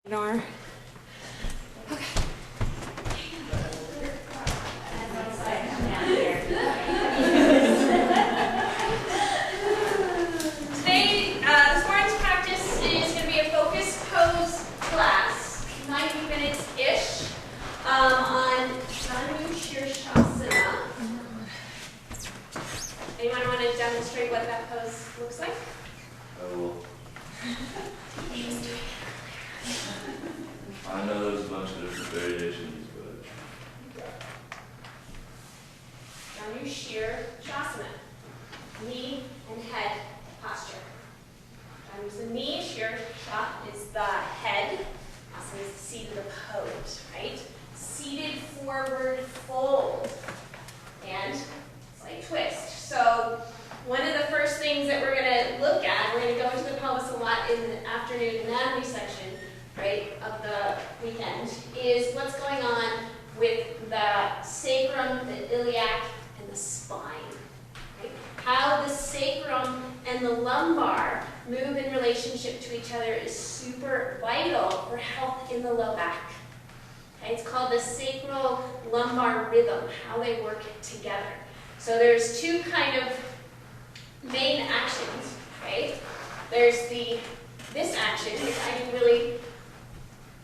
Today, this morning's practice is going to be a focused pose class, 90 minutes-ish, on Janu sirsasana. Anyone want to demonstrate what that pose looks like? I will. I know there's a bunch of different variations, but Janu sirsasana, knee and head posture. Janu is the knee, sirsha is the head, asana is the seat of the pose, right? Seated forward fold and slight twist. So one of the first things that we're going to look at, we're going to go into the pelvis a lot in the afternoon anatomy section, right, of the weekend, is what's going on with the sacrum, the iliac, and the spine. Right? How the sacrum and the lumbar move in relationship to each other is super vital for health in the low back. Okay? It's called the sacral lumbar rhythm, how they work together. So there's two kind of main actions, right? There's this action, which I do really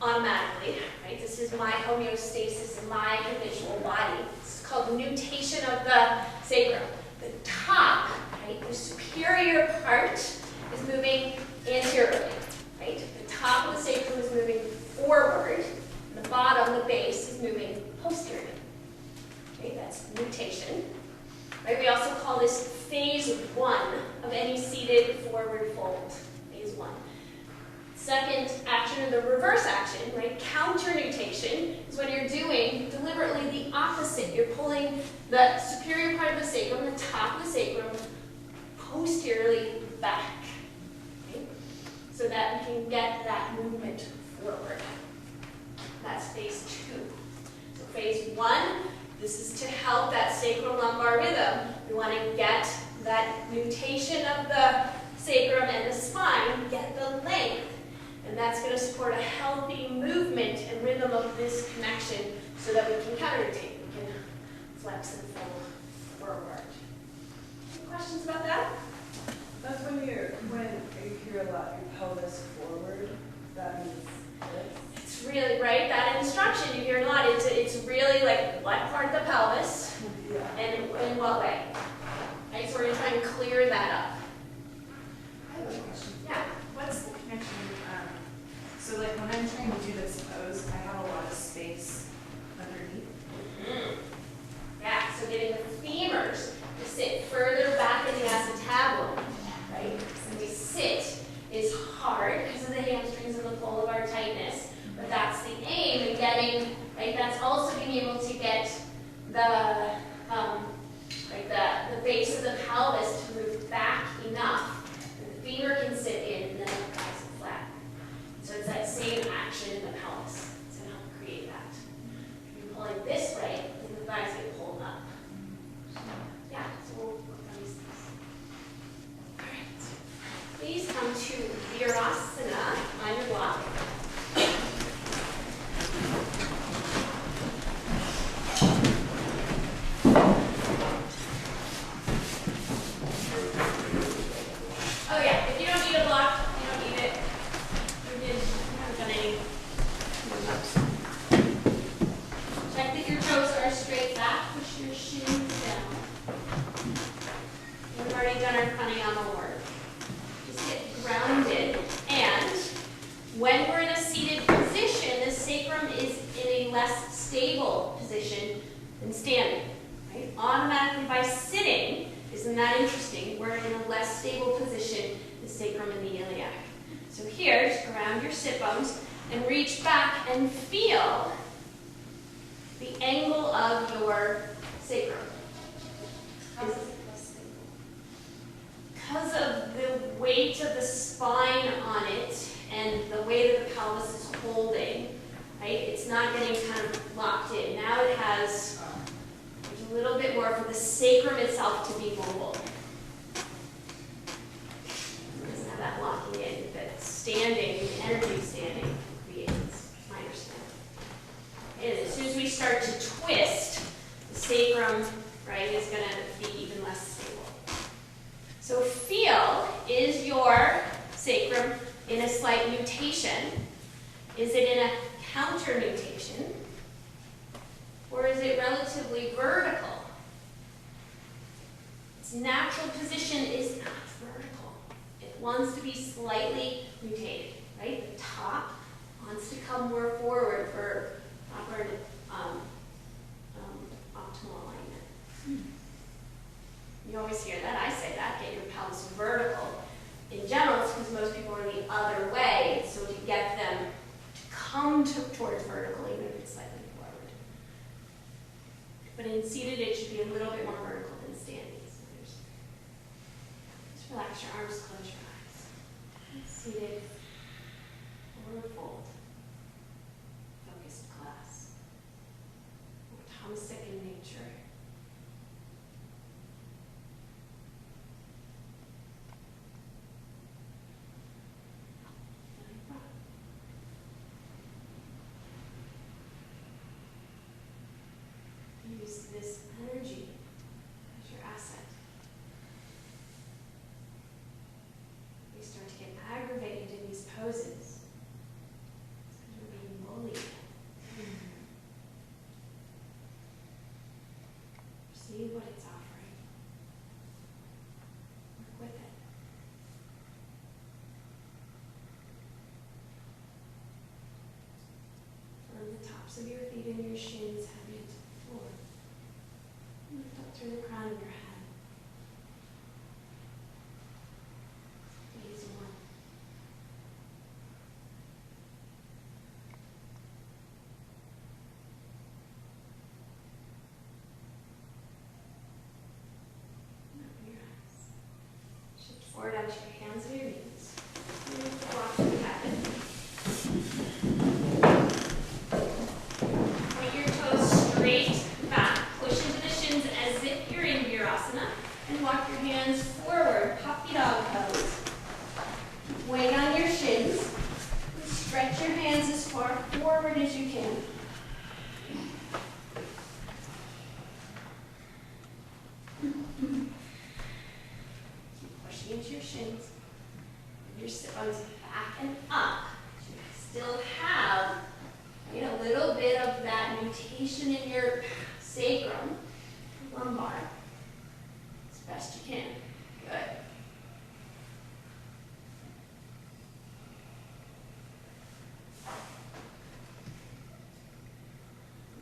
automatically, right? This is my homeostasis in my habitual body. It's called nutation of the sacrum. The top, right, the superior part is moving anteriorly, right? The top of the sacrum is moving forward, and the bottom, the base, is moving posteriorly. Okay, that's nutation. Right? We also call this phase 1 of any seated forward fold. Phase 1. Second action, or the reverse action, right? Counter nutation is when you're doing deliberately the opposite. You're pulling the superior part of the sacrum, the top of the sacrum, posteriorly back. Okay? So that we can get that movement forward. That's phase 2. So phase 1. This is to help that sacral lumbar rhythm. We want to get that nutation of the sacrum and the spine, get the length, and that's going to support a healthy movement and rhythm of this connection so that we can counter-rotate, we can flex and fold forward. Any questions about that? That's when you hear a lot your pelvis forward, that means this. It's really, right, that instruction you hear a lot, it's really like what part of the pelvis and in what way. Right, so we're going to try and clear that up. I have a question. Yeah. What's the connection? So like when I'm trying to do this pose, I have a lot of space underneath. Yeah, so getting the femurs to sit further back in the acetabulum, right? When we sit is hard because of the hamstrings and the fold of our tightness, but that's the aim in getting, right? That's also being able to get the base of the pelvis to move back enough that the femur can sit in and then the thighs are flat. So it's that same action in the pelvis. It's going to help create that. If you're pulling this way, then the thighs get pulled up. Yeah, so we'll work on these things. All right. Please come to virasana on your block. Oh yeah, if you don't need a block, you don't need it. You haven't done any warm-ups. Check that your toes are straight back. Push your shins down. We've already done our pranayama work. Just get grounded. And when we're in a seated position, the sacrum is in a less stable position than standing. Right? Automatically by sitting, isn't that interesting? We're in a less stable position, the sacrum and the iliac. So here, just ground your sit bones and reach back and feel the angle of your sacrum. Because of the weight of the spine on it and the way that the pelvis is holding, right? It's not getting kind of locked in. Now it has a little bit more for the sacrum itself to be mobile. It doesn't have that locking in, but standing, the energy standing creates Is it in a counter nutation? Or is it relatively vertical? Its natural position is not vertical. It wants to be slightly mutated, right? The top wants to come more forward for proper optimal alignment. You always hear that. I say that. Get your pelvis vertical. In general, it's because most people are the other way. So to get them to come towards vertical, even if it's slightly forward. But in seated, it should be a little bit more vertical than standing. So just relax your arms, close your eyes. Seated, forward fold. Focused class. Thomastic in nature. Use this energy as your asset. We start to get aggravated in these poses. It's because we're being bullied. See what it's offering. Work with it. Firm the tops of your feet and your shins heavy into the floor. Lift up through the crown of your head. Phase 1. Open your eyes. Shift forward onto your hands and your knees. Move the block to the cabin. Point your toes straight back. Push into the shins as if you're in virasana. And walk your hands forward. Puppy dog pose. Weight on your shins. And stretch your hands as far forward as you can. Keep pushing into your shins. Your sit bones back and up. You still have a little bit of that mutation in your sacrum, lumbar, as best you can. Good.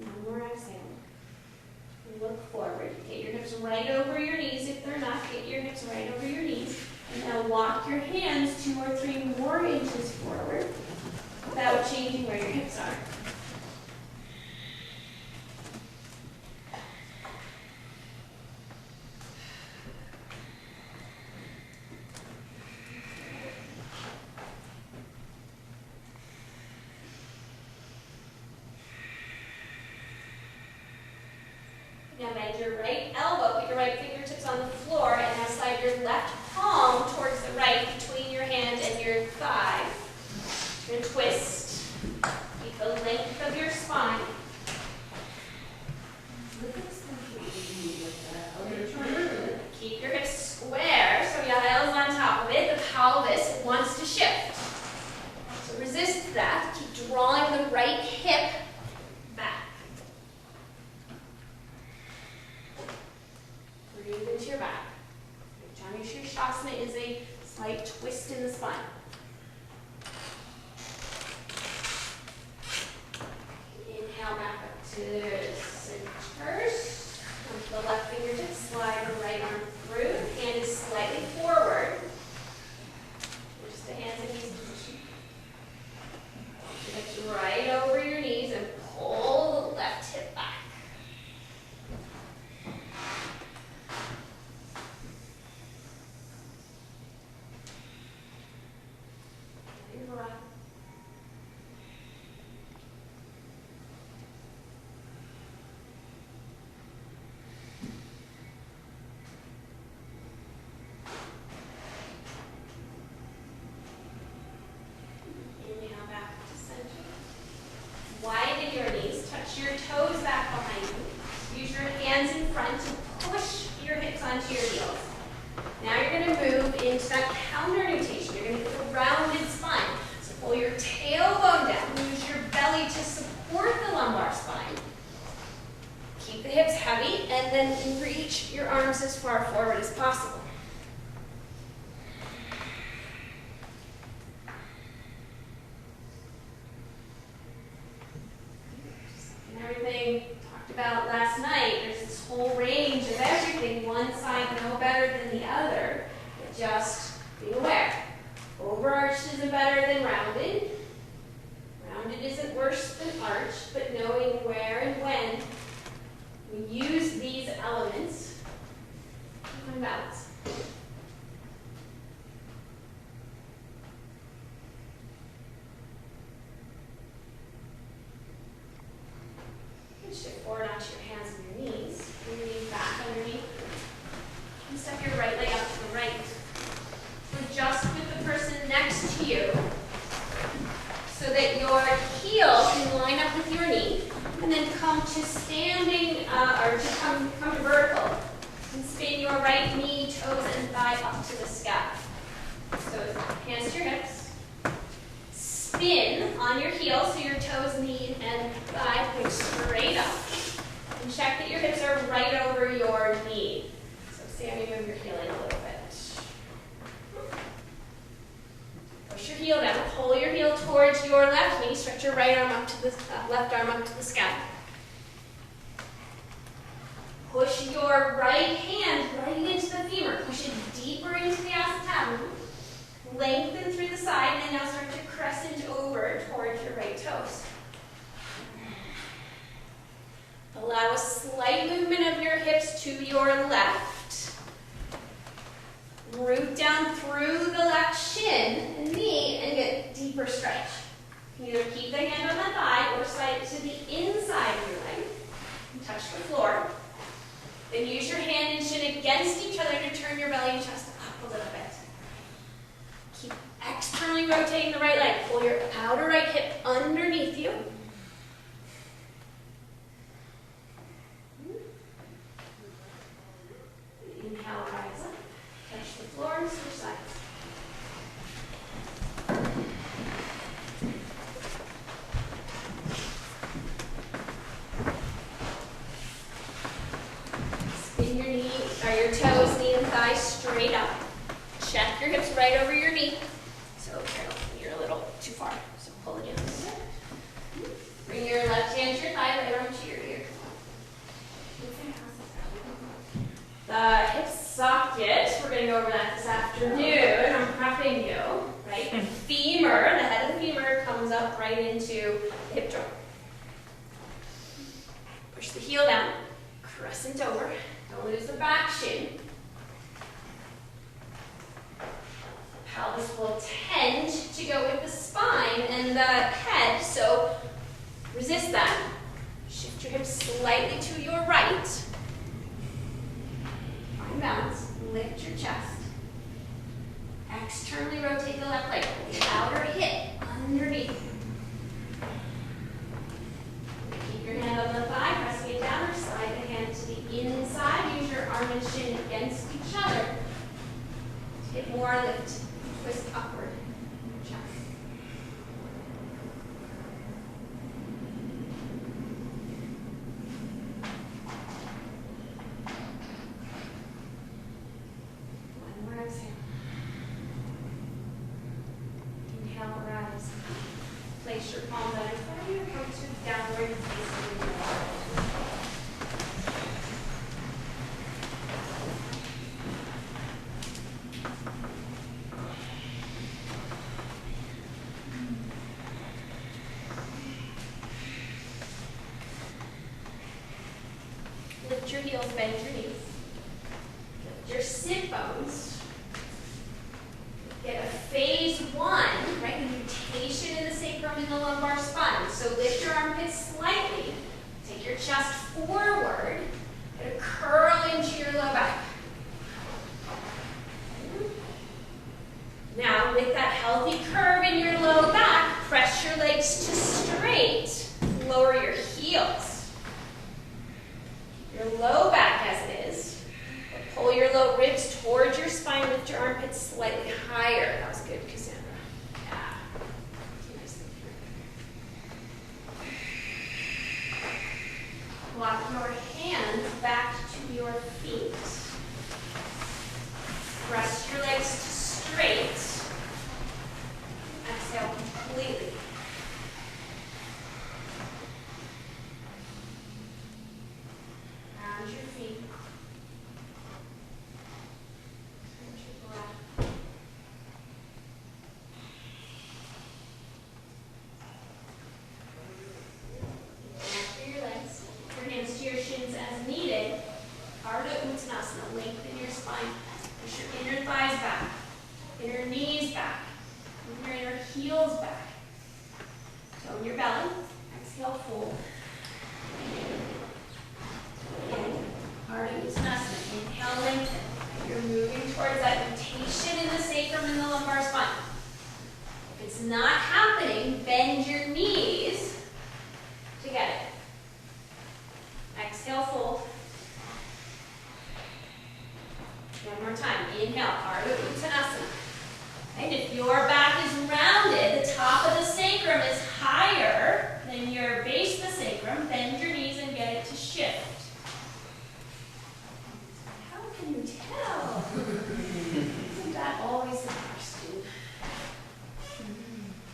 One more exhale. Look forward. Get your hips right over your knees. If they're not, get your hips right over your knees. And now walk your hands 2 or 3 more inches forward without changing where your hips are. Now bend your right elbow, put your right fingertips on the floor, and now slide your left palm towards the right between your hand and your thigh. You're going to twist. Keep the length of your spine. Keep your hips square so your elbows on top of it. The pelvis wants to shift. So resist that. Keep drawing the right hip back. Breathe into your back. JanuS is a slight twist in the spine. Inhale back up to center. Come to the left fingertips, slide the right arm through. Hand is slightly forward. Just a hands and knees position. Hips right over your knees and pull the left hip back. Your breath. Inhale back to center. Widen your knees. Touch your toes back behind you. Use your hands in front to push your hips onto your heels. Now you're going to move into that counter nutation. You're going to get a rounded spine. So pull your tailbone down. and then reach your arms as far forward as possible. And everything talked about last night, there's this whole range of everything, one side no better than the other, but just being aware. Overarched isn't better than rounded. Rounded isn't worse than arched, but knowing where and when we use these elements to find balance. Shift forward onto your hands and your knees. Bring your knees back underneath. And step your right leg out to the right. Adjust with the person next to you so that your heel can line up with your knee, and then come to standing, or to come to vertical. And spin your right knee, toes, and thigh up to the sky. So hands to your hips. Spin on your heel so your toes, knee, and thigh point straight up. And check that your hips are right over your knee. So Sammy, move your heel in a little bit. Push your heel down. Pull your heel towards your left knee. Stretch your right arm up to the left arm up to the sky. Push your right hand right into the femur. Push it deeper into the acetabulum. Lengthen through the side, and now start to crescent over towards your right toes. Allow a slight movement of your hips to your left. Root down through the left shin and knee and get deeper stretch. You can either keep the hand on the thigh or slide it to the inside of your leg and touch the floor. Then use your hand and shin against each other to turn your belly and chest up a little bit. Keep externally rotating the right leg. Pull your outer right hip underneath you. Inhale, rise up. Touch the floor and switch sides. Spin your knee, or your toes, knee and thigh straight up. Check your hips right over your knee. So careful, you're a little too far, so pull it in. Bring your left hand to your thigh, right arm to your ear. The hip socket, we're going to go over that this afternoon. I'm prepping you, right? The femur, the head of the femur comes up right into the hip joint. Push the heel down, crescent over. Don't lose the back shin. Pelvis will tend to go with the spine and the head, so resist that. Shift your hips slightly to your right. Find balance. Lift your chest. Externally rotate the left leg. Pull the outer hip underneath. Keep your hand on the thigh, pressing it down, or slide the hand to the inside. Use your arm and shin against each other. Take more lift. Twist upward. Chest. One more exhale. Inhale, rise. Place your palms out in front of you. Come to downward facing dog. Lift your heels, bend your knees. Lift your sit bones. Get a phase one, right? Mutation in the sacrum and the lumbar spine. So lift your armpits slightly. Take your chest forward. Get a curl into your low back. Now, with that healthy curve in your low back, press your legs to straight. Lower your heels. Your low back as it is. Pull your low ribs towards your spine. Lift your armpits slightly higher. That was good, Cassandra. Yeah. Nice. Walk your hands back to Exhale, fold. Again, Ardha Uttanasana. Inhale, lengthen. You're moving towards that rotation in the sacrum and the lumbar spine. If it's not happening, bend your knees to get it. Exhale, fold. One more time. Inhale, Ardha Uttanasana. And if your back is rounded, the top of the sacrum is higher than your base of the sacrum, bend your knees and get it to shift. How can you tell? Isn't that always the question?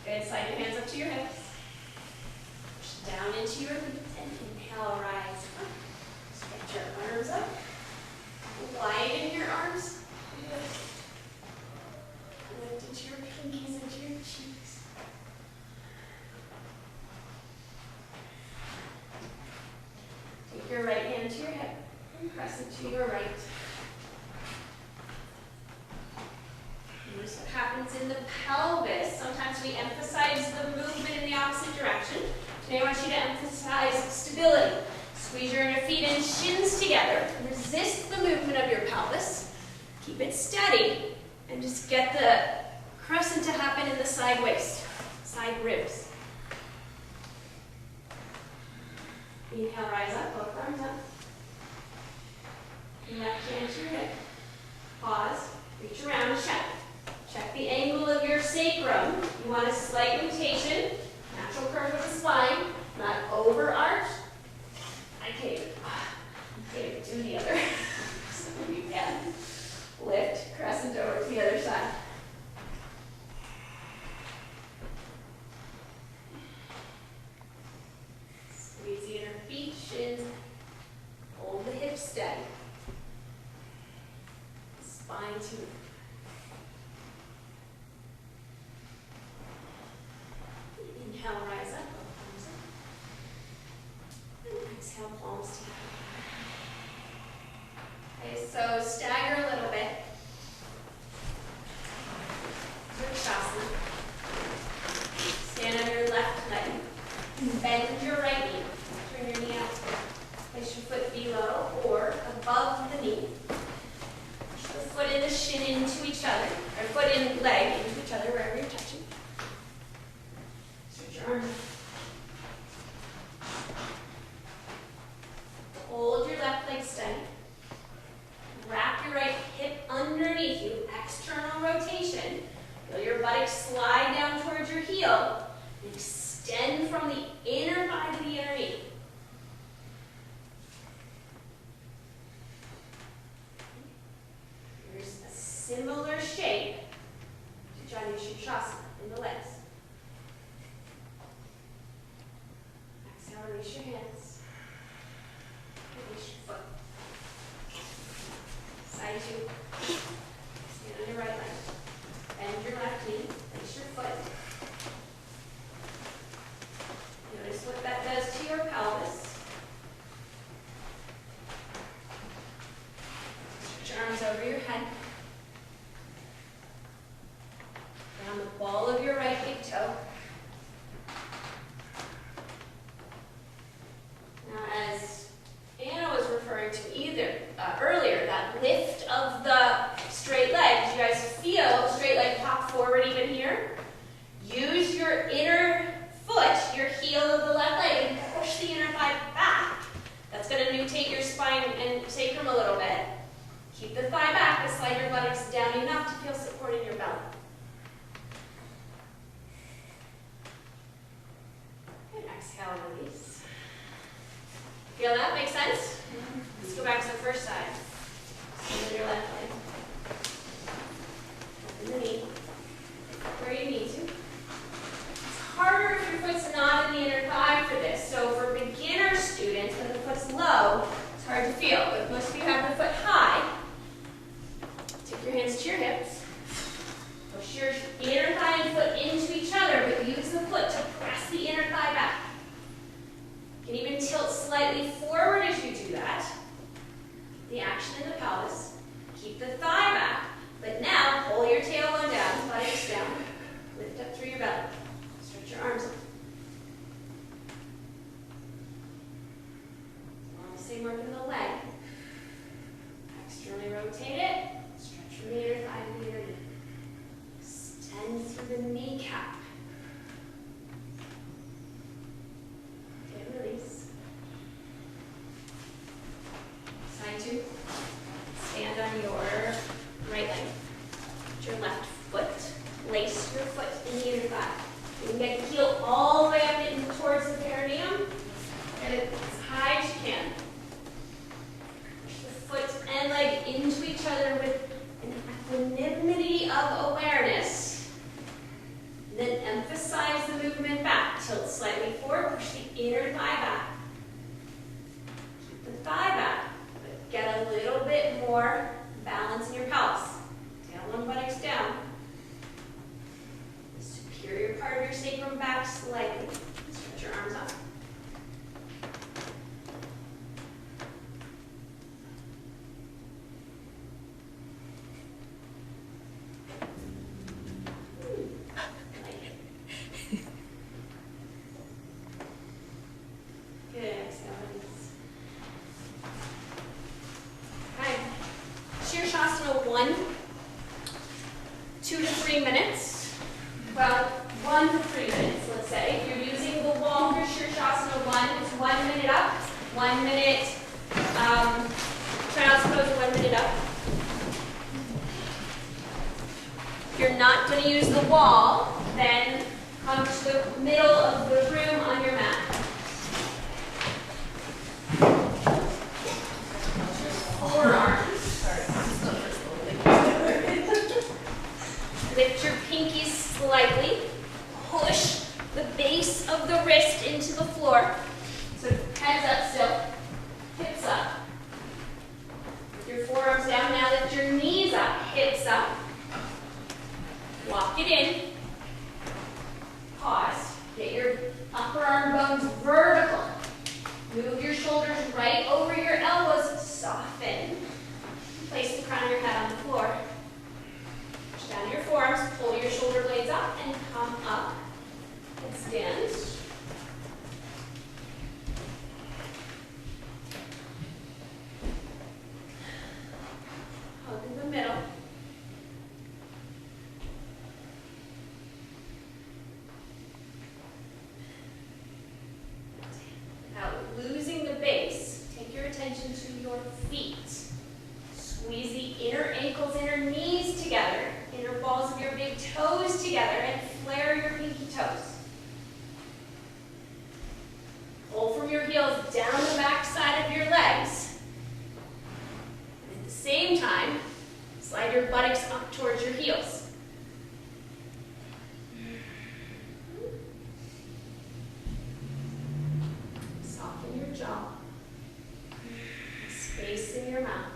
Good. Slide your hands up to your hips. Push down into your feet and inhale, rise up. Stretch your arms up. Widen your arms. Lift into your pinkies into your cheeks. Take your right hand to your hip and press it to your right. Notice what happens in the pelvis. Sometimes we emphasize the movement in the opposite direction. Today I want you to emphasize stability. Squeeze your inner feet and shins together. Resist the movement of your pelvis. Keep it steady. And just get the crescent to happen in the side waist, side ribs. Inhale, rise up, both arms up. Left hand to your hip. Pause, reach around and check. Check the angle of your sacrum. You want a slight rotation, natural curve of the spine, not over arch. I can't even do the other. Some of you can. Lift, crescent over to the other side. Squeeze the inner feet, shins. Hold the hips steady. Spine to move. Inhale, rise up, both arms up. And exhale, palms together. Okay, so stagger a little bit. Sirsasana. Stand on your left leg. Bend your right knee. Turn your knee out. Place your foot below or above the knee. Push the foot and the shin into each other, or foot and leg into each other wherever you're touching. Stretch your arms. Hold your left leg steady. Wrap your right hip underneath you, external rotation. Feel your buttocks slide down towards your heel. And extend from the inner thigh to the inner knee. Here's a similar shape to JanuS in the legs. Exhale, release your hands. Release your foot. Side two. Stand on your right leg. Bend your left knee. Place your foot. Notice what that does to your pelvis. Stretch your arms over your head. Down the ball of your right big toe. Now, as Anna was referring to earlier, that lift of the straight leg. Did you guys feel the straight leg pop forward even here? Use your inner foot, your heel of the left leg, and push the inner thigh back. That's going to nutate your spine and sacrum a little bit. Keep the thigh back, but slide your buttocks down enough to feel support in your belly. Good. Exhale, release. Feel that? Make sense? Let's go back to the first side. Stand on your left leg. Open the knee. Where you need to. It's harder if your foot's not in the inner thigh for this. So for beginner students, when the foot's low, it's hard to feel. But most of you have the foot high. Take your hands to your hips. Push your inner thigh and foot into each other, but use the foot to press the inner thigh back. You can even tilt slightly forward as you do that. The action in the pelvis. Keep the thigh back, but now pull your tailbone down, buttocks down. Lift up through your belly. Stretch your arms up. same work in the leg. Externally rotate it. Stretch from the inner thigh to the inner knee. Extend through the kneecap. And release. Side two. Stand on your right leg. Put your left foot. Place your foot in the inner thigh. You can get the heel all the way up in towards the perineum. Get it as high as you can. Push the foot and leg into each other with an equanimity of awareness. And then emphasize the movement back. Tilt slightly forward. Push the inner thigh back. Keep the thigh back. But get a little bit more balance in your pelvis. Tailbone buttocks down. The superior part of your sacrum back slightly. Stretch your arms up. Good, exhale, release. Okay. Sirsasana 1, 2 to 3 minutes. Well, 1 to 3 minutes, let's say. If you're using the wall for Sirsasana 1, it's 1 minute up, 1 minute, try not to pose 1 minute up. If you're not going to use the wall, then come to the middle of the room on your mat. Forearms. Lift your pinkies slightly. Push the base of the wrist into the floor. So heads up still. Hips up. With your forearms down. Now lift your knees up. Hips up. Walk it in. Pause. Get your upper arm bones vertical. Move your shoulders right over your elbows. Soften. Place the crown of your head on the floor. Push down your forearms. Pull your shoulder blades up and come up. And stand. Hug in the middle. Without losing the base, take your attention to your feet. Squeeze the inner ankles, inner knees together, inner balls of your big toes together, and flare your pinky toes. Pull from your heels down the back side of your legs. And at the same time, slide your buttocks up towards your heels. Soften your jaw. Space in your mouth.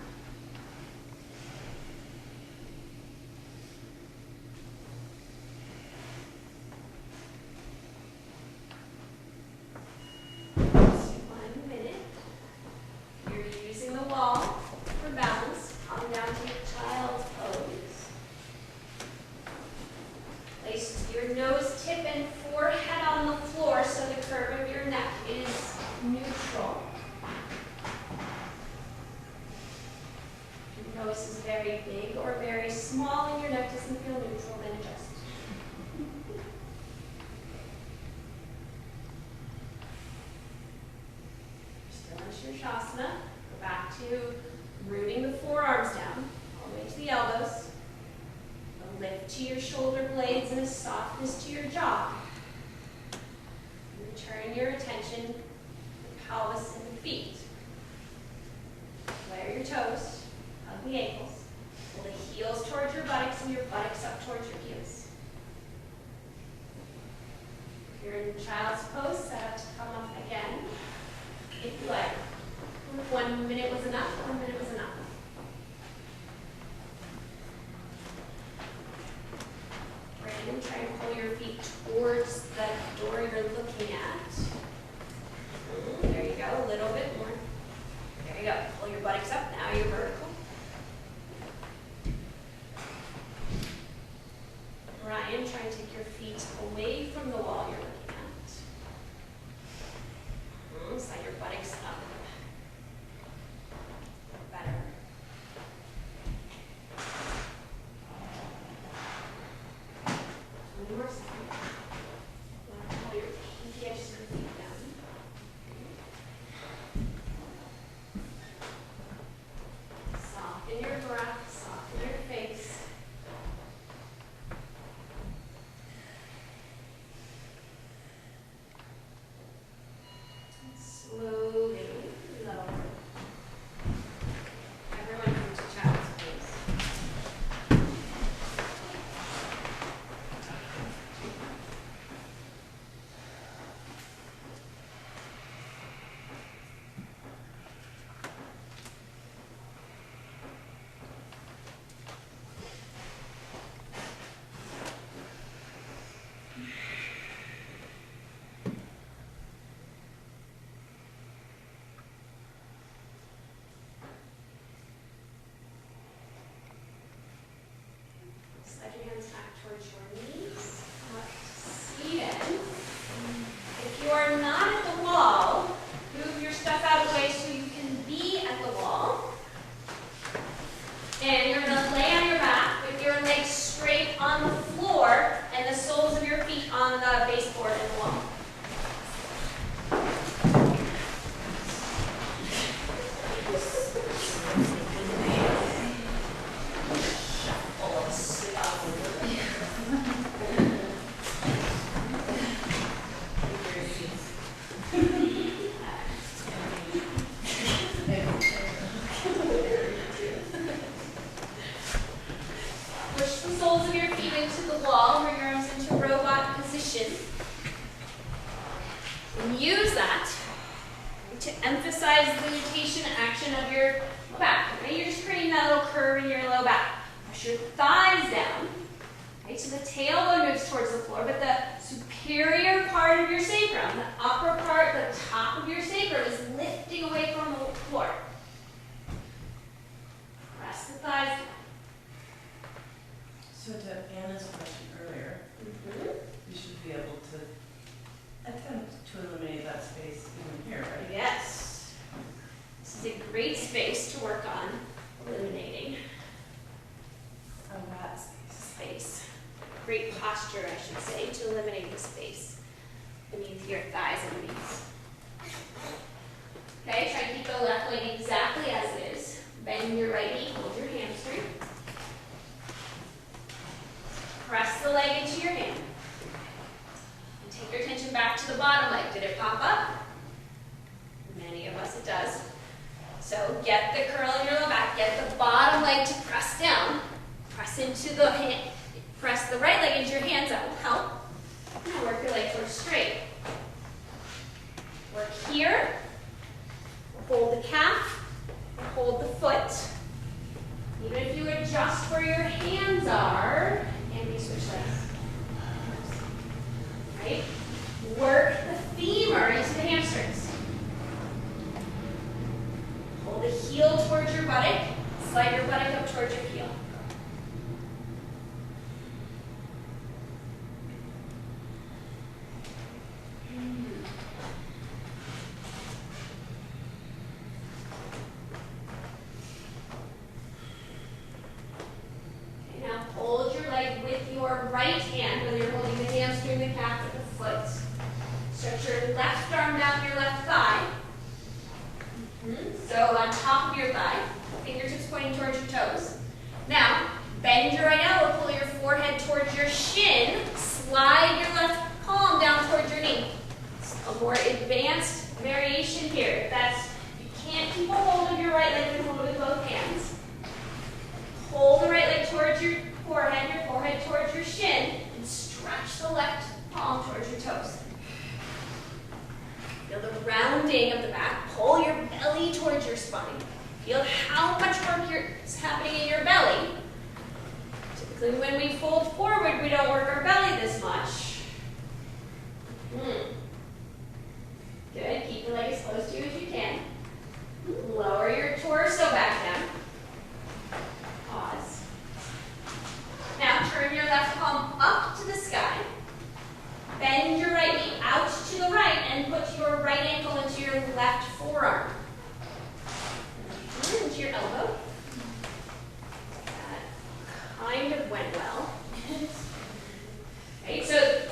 Sirsasana. Go back to rooting the forearms down, all the way to the elbows. A lift to your shoulder blades and a softness to your jaw. Return your attention to the pelvis and the feet. Flare your toes, hug the ankles. Pull the heels towards your buttocks and your buttocks up towards your heels. If you're in child's pose, set up to come up again. If you like. 1 minute was enough, 1 minute was enough. Brandon, try and pull your feet towards the door you're looking at. There you go, a little bit more. There you go, pull your buttocks up, now you're vertical. Ryan, try and take your feet away from the wall you're looking at. Slide your buttocks up. are not at the wall, move your stuff out of the way so you can be at the wall. And you're going to lay on your back with your legs straight on the floor and the soles of your feet on the baseboard and the wall. Push the soles of your feet into the wall, bring your arms into robot position. And use that to emphasize the rotation action of your back. Right? You're just creating that little curve in your low back. Push your thighs down. Right? So the tailbone moves towards the floor, but the superior part of your sacrum, the upper part, the top of your sacrum is lifting away from the floor. Press the thighs down. So to Anna's question earlier, you should be able to attempt to eliminate that space even here, right? Yes. This is a great space to work on eliminating. Oh, that space. Space. Great posture, I should say, to eliminate the space beneath your thighs and knees. Okay, try to keep the left leg exactly as it is. Bend your right knee, hold your hamstring. Press the leg into your hand. And take your attention back to the bottom leg. Did it pop up? Many of us it does. So get the curl in your low back. Get the bottom leg to press down. Press into the hand. Press the right leg into your hands. That will help. Now work your leg towards straight. Work here. Hold the calf. Hold the foot. Even if you adjust where your hands are, and we switch legs. Right? Work the femur into the hamstrings. Hold the heel towards your buttock. Slide your buttock up towards your heel. Okay, now hold your leg with your right hand, whether you're holding the hamstring, the calf, or the foot. Stretch your left arm down your left thigh. So on top of your thigh, fingertips pointing towards your toes. Now, bend your right elbow, pull your forehead towards your shin, slide your left palm down towards your knee. It's a more advanced variation here. You can't keep a hold of your right leg and hold it with both hands. Hold the right leg towards your forehead towards your shin, and stretch the left palm towards your toes. Feel the rounding of the back. Pull your belly towards your spine. Feel how much work is happening in your belly. Typically when we fold forward, we don't work our belly this much. Good. Keep the leg as close to you as you can. Lower your torso back down. Pause. Now turn your left palm up to the sky. Bend your right knee out to the right and put your right ankle into your left forearm. Into your elbow. That kind of went well. Right, so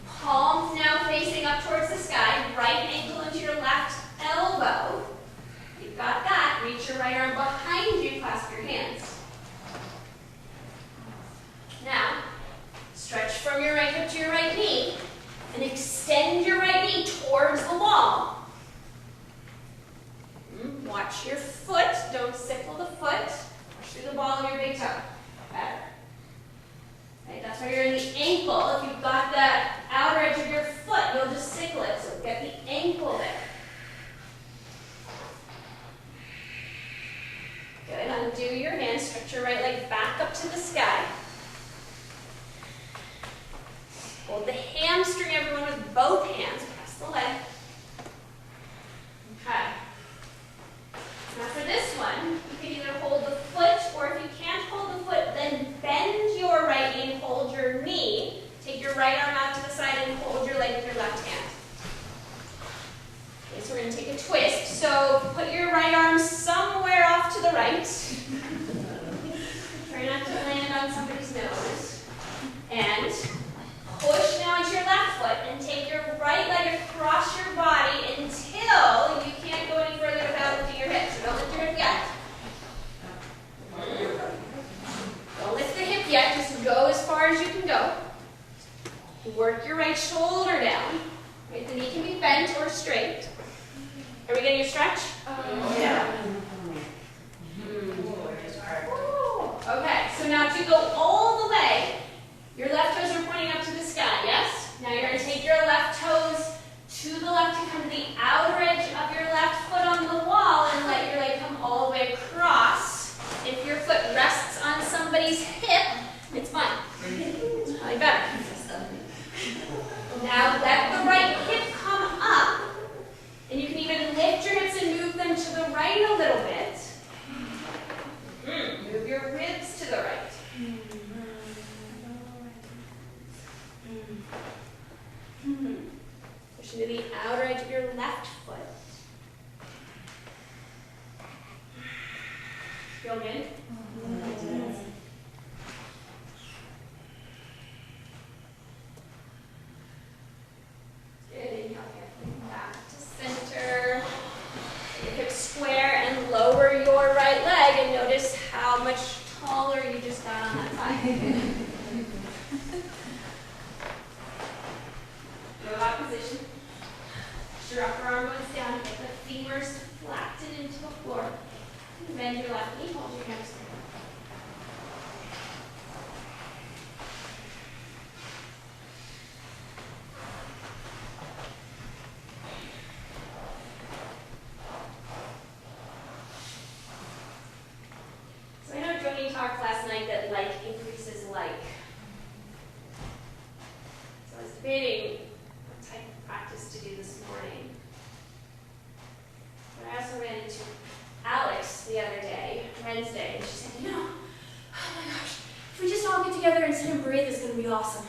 palms now facing up towards the sky. Right ankle into your left elbow. You've got that. Reach your right arm behind you. Clasp your hands. Now, stretch from your right hip to your right knee. And extend your right knee towards the wall. put your right arm somewhere off to the right. Try not to land on somebody's nose. And push now into your left foot and take your right leg across your body until you can't go any further without lifting your hip. So don't lift your hip yet. Don't lift the hip yet, just go as far as you can go. Work your right shoulder down. Right, the knee can be bent or straight. Are we getting a stretch? Yeah. Okay, so now to go all the way, your left toes are pointing up to the sky, yes? Now you're going to take your left toes to the left to come to the outer edge of your left foot on the wall and let your leg come all the way across. If your foot rests on somebody's hip, it's fine. It's probably better. Now let the right hip come up, and you can even lift your hips and move them to the right a little bit. Move your ribs to the right. Push into the outer edge of your left foot. Feel good? Good, inhale carefully back to center. Your hips square and lower your right leg and notice how much taller you just got on that side. Robot position. Your upper arm goes down, get the femurs flattened into the floor. Bend your left knee, hold your hamstring. So I know Joni talked last night that like increases like. So I was debating what type of practice to do this morning. But I also ran into Alex the other day, Wednesday, and she said, oh my gosh, if we just all get together and sit and breathe, it's going to be awesome.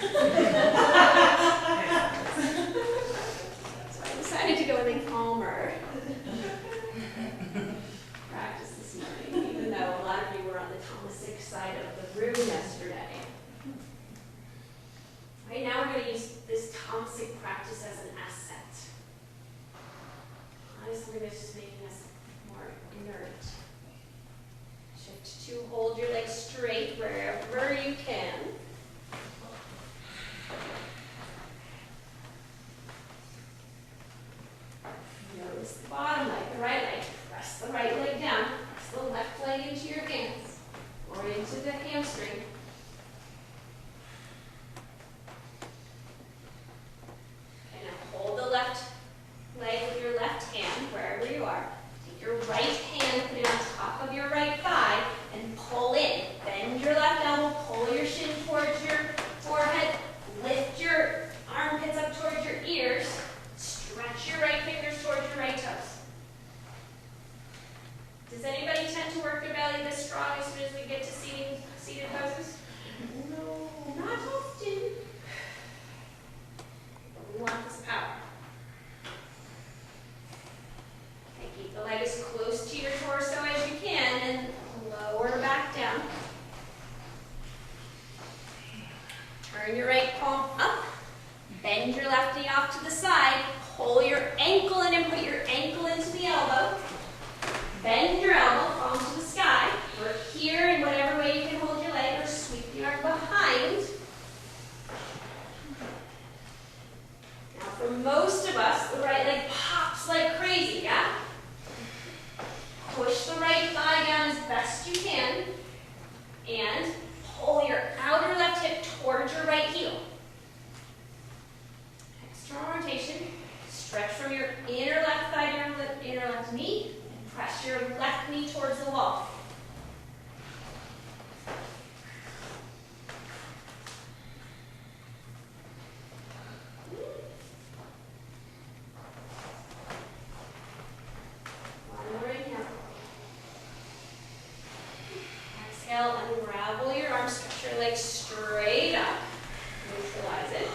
So I decided to go with a calmer practice this morning, even though a lot of you were on the Thomasic side of the room yesterday. Right now we're going to use this Thomasic practice as an asset. Honestly, this is making us more inert. Shift to hold your legs straight wherever you can. Notice the bottom leg, the right leg. Press the right leg down. Press the left leg into your hands or into the hamstring. Okay, now hold the left leg with your left hand wherever you are. Take your right hand, put it on top of your right thigh, and pull in. Bend your left elbow, pull your shin towards your forehead, lift your armpits up towards your ears, stretch your right fingers towards your right toes. Does anybody tend to work their belly this strong as soon as we get to seated poses? No, not often. But we want this power. Okay, keep the leg as close to your torso as you can and lower back down. Turn your right palm up. Bend your left knee off to the side. Pull your ankle in and put your ankle into the elbow. Bend your elbow, palm to the sky. Work here in whatever way you can hold your leg or sweep the arm behind. Now for most of us, the right leg pops like crazy, yeah? Push the right thigh down as best you can and pull your outer left hip towards your right heel. External rotation. Stretch from your inner left thigh to your inner left knee and press your left knee towards the wall. One more inhale. Exhale, unravel your arms, stretch your legs straight up. Neutralize it.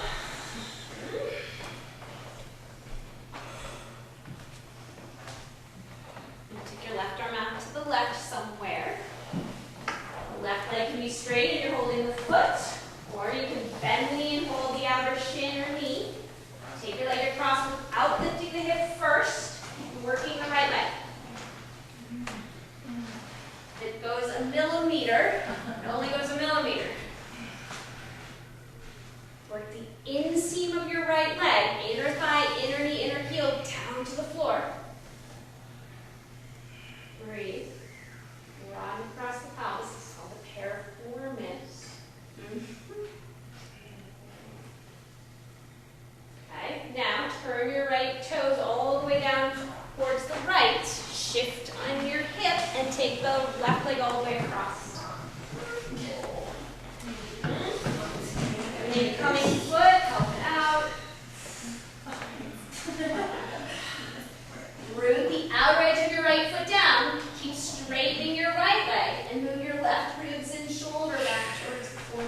right foot down, keep straightening your right leg and move your left ribs and shoulder back towards the floor.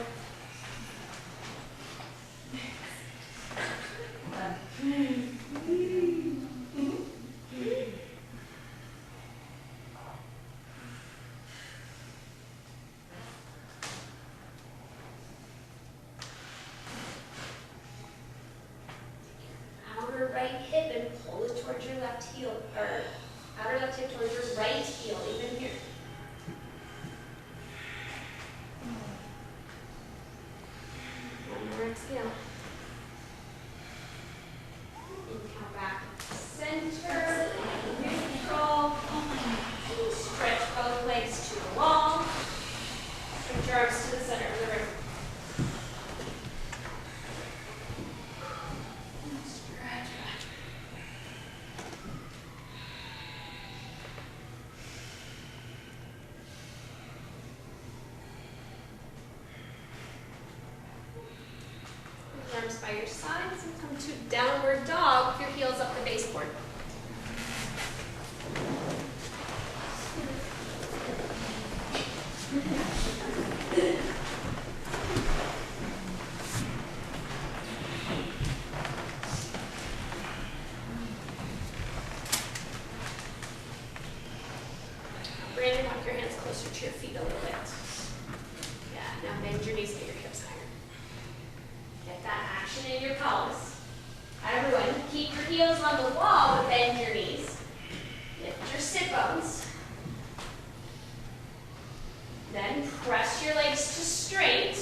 Outer right hip and pull it towards your left heel, or outer left hip towards your right heel, even here. One more exhale. Inhale back to center, neutral. Stretch both legs to the wall. Stretch your arms to the center of the room. Stretch. Arms by your sides and come to downward dog with your heels up the baseboard. Brandon, walk your hands closer to your feet a little bit. Yeah, now bend your knees and get your hips higher. Get that action in your pelvis. Everyone, keep your heels on the wall, but bend your knees. Lift your sit bones. Then press your legs to straight.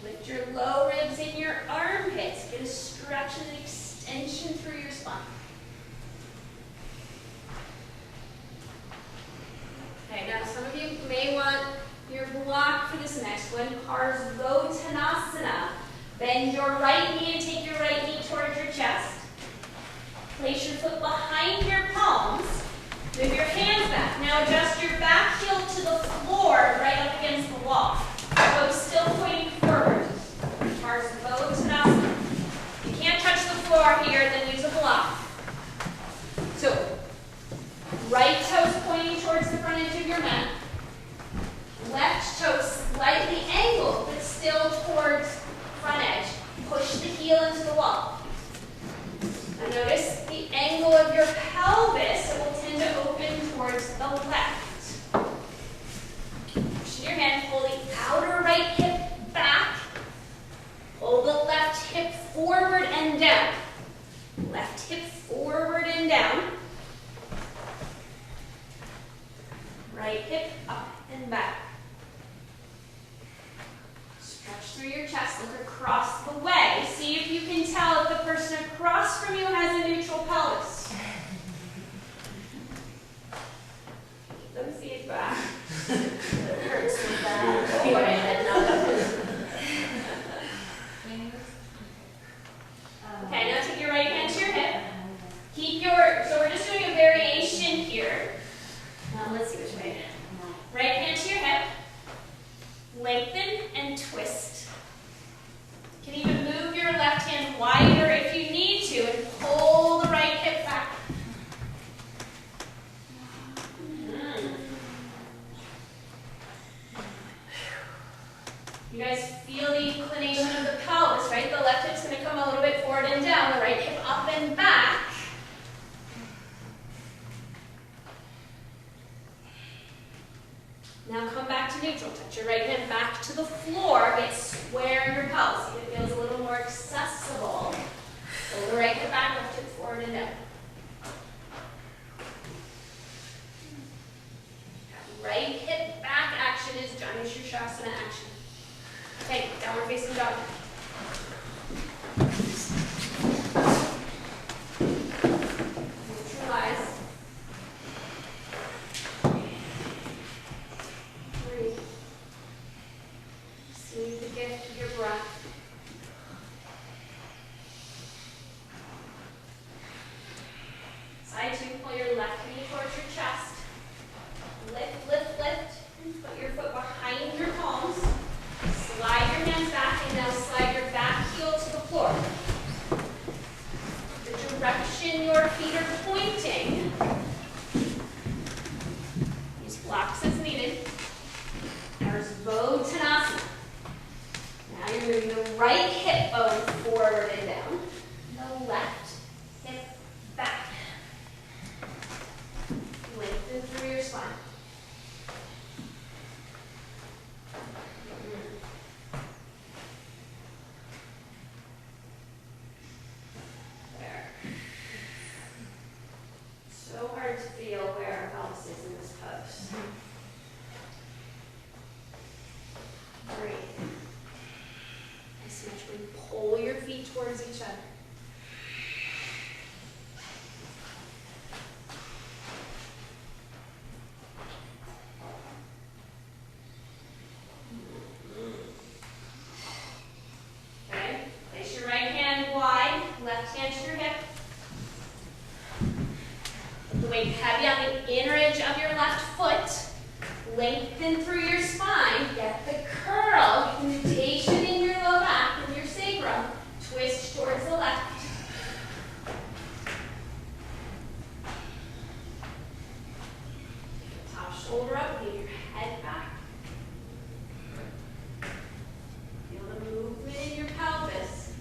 Lift your low ribs in your armpits. Get a stretch and extension through your spine. Okay, now some of you may want your block for this next one, sirsasana. Bend your right knee and take your right knee towards your chest. Place your foot behind your palms. Move your hands back. Now adjust your back heel to the floor, right up against the wall. Toes still pointing forward. Sirsasana. If you can't touch the floor here, then use a block. So, right toes pointing towards the front edge of your mat. Left toe slightly angled, but still towards front edge. Push the heel into the wall. Now notice the angle of your pelvis. It will tend to open towards the left. Push your hand, pull the outer right hip back. Pull the left hip forward and down. Left hip forward and down. Right hip up and back. Stretch through your chest, look across the way. See if you can tell if the person across from you has a neutral pelvis. Let me see it back. It hurts so bad. Keep your head up. Okay, now take your right hand to your hip. So we're just doing a variation here. Let's see which way. Right hand to your hip. Lengthen and twist. You can even move your left hand wider if you need to and pull the right hip back. You guys feel the inclination of the pelvis, right? The left hip's going to come a little bit forward and down, the right hip up and back. Now come back to neutral. Touch your right hand back to the floor. Get square in your pelvis. See if it feels a little more accessible. Pull the right hip back, left hip forward and down. That right hip back action is JanuS sirsasana action. Okay, downward facing dog. Neutralize. Breathe. See the gift of your breath. Side two, pull your left knee towards your chest. Lift, lift, lift. And put your foot behind your palms. Slide your hands back and now slide your back heel to the floor. The direction your feet are pointing towards each other. Okay, place your right hand wide, left hand to your hip. Put the weight heavy on the inner edge of your left foot. Lengthen through your spine. Get the curl, indentation in your low back and your sacrum. Twist towards the left. Top shoulder up, lean your head back. Feel the movement in your pelvis.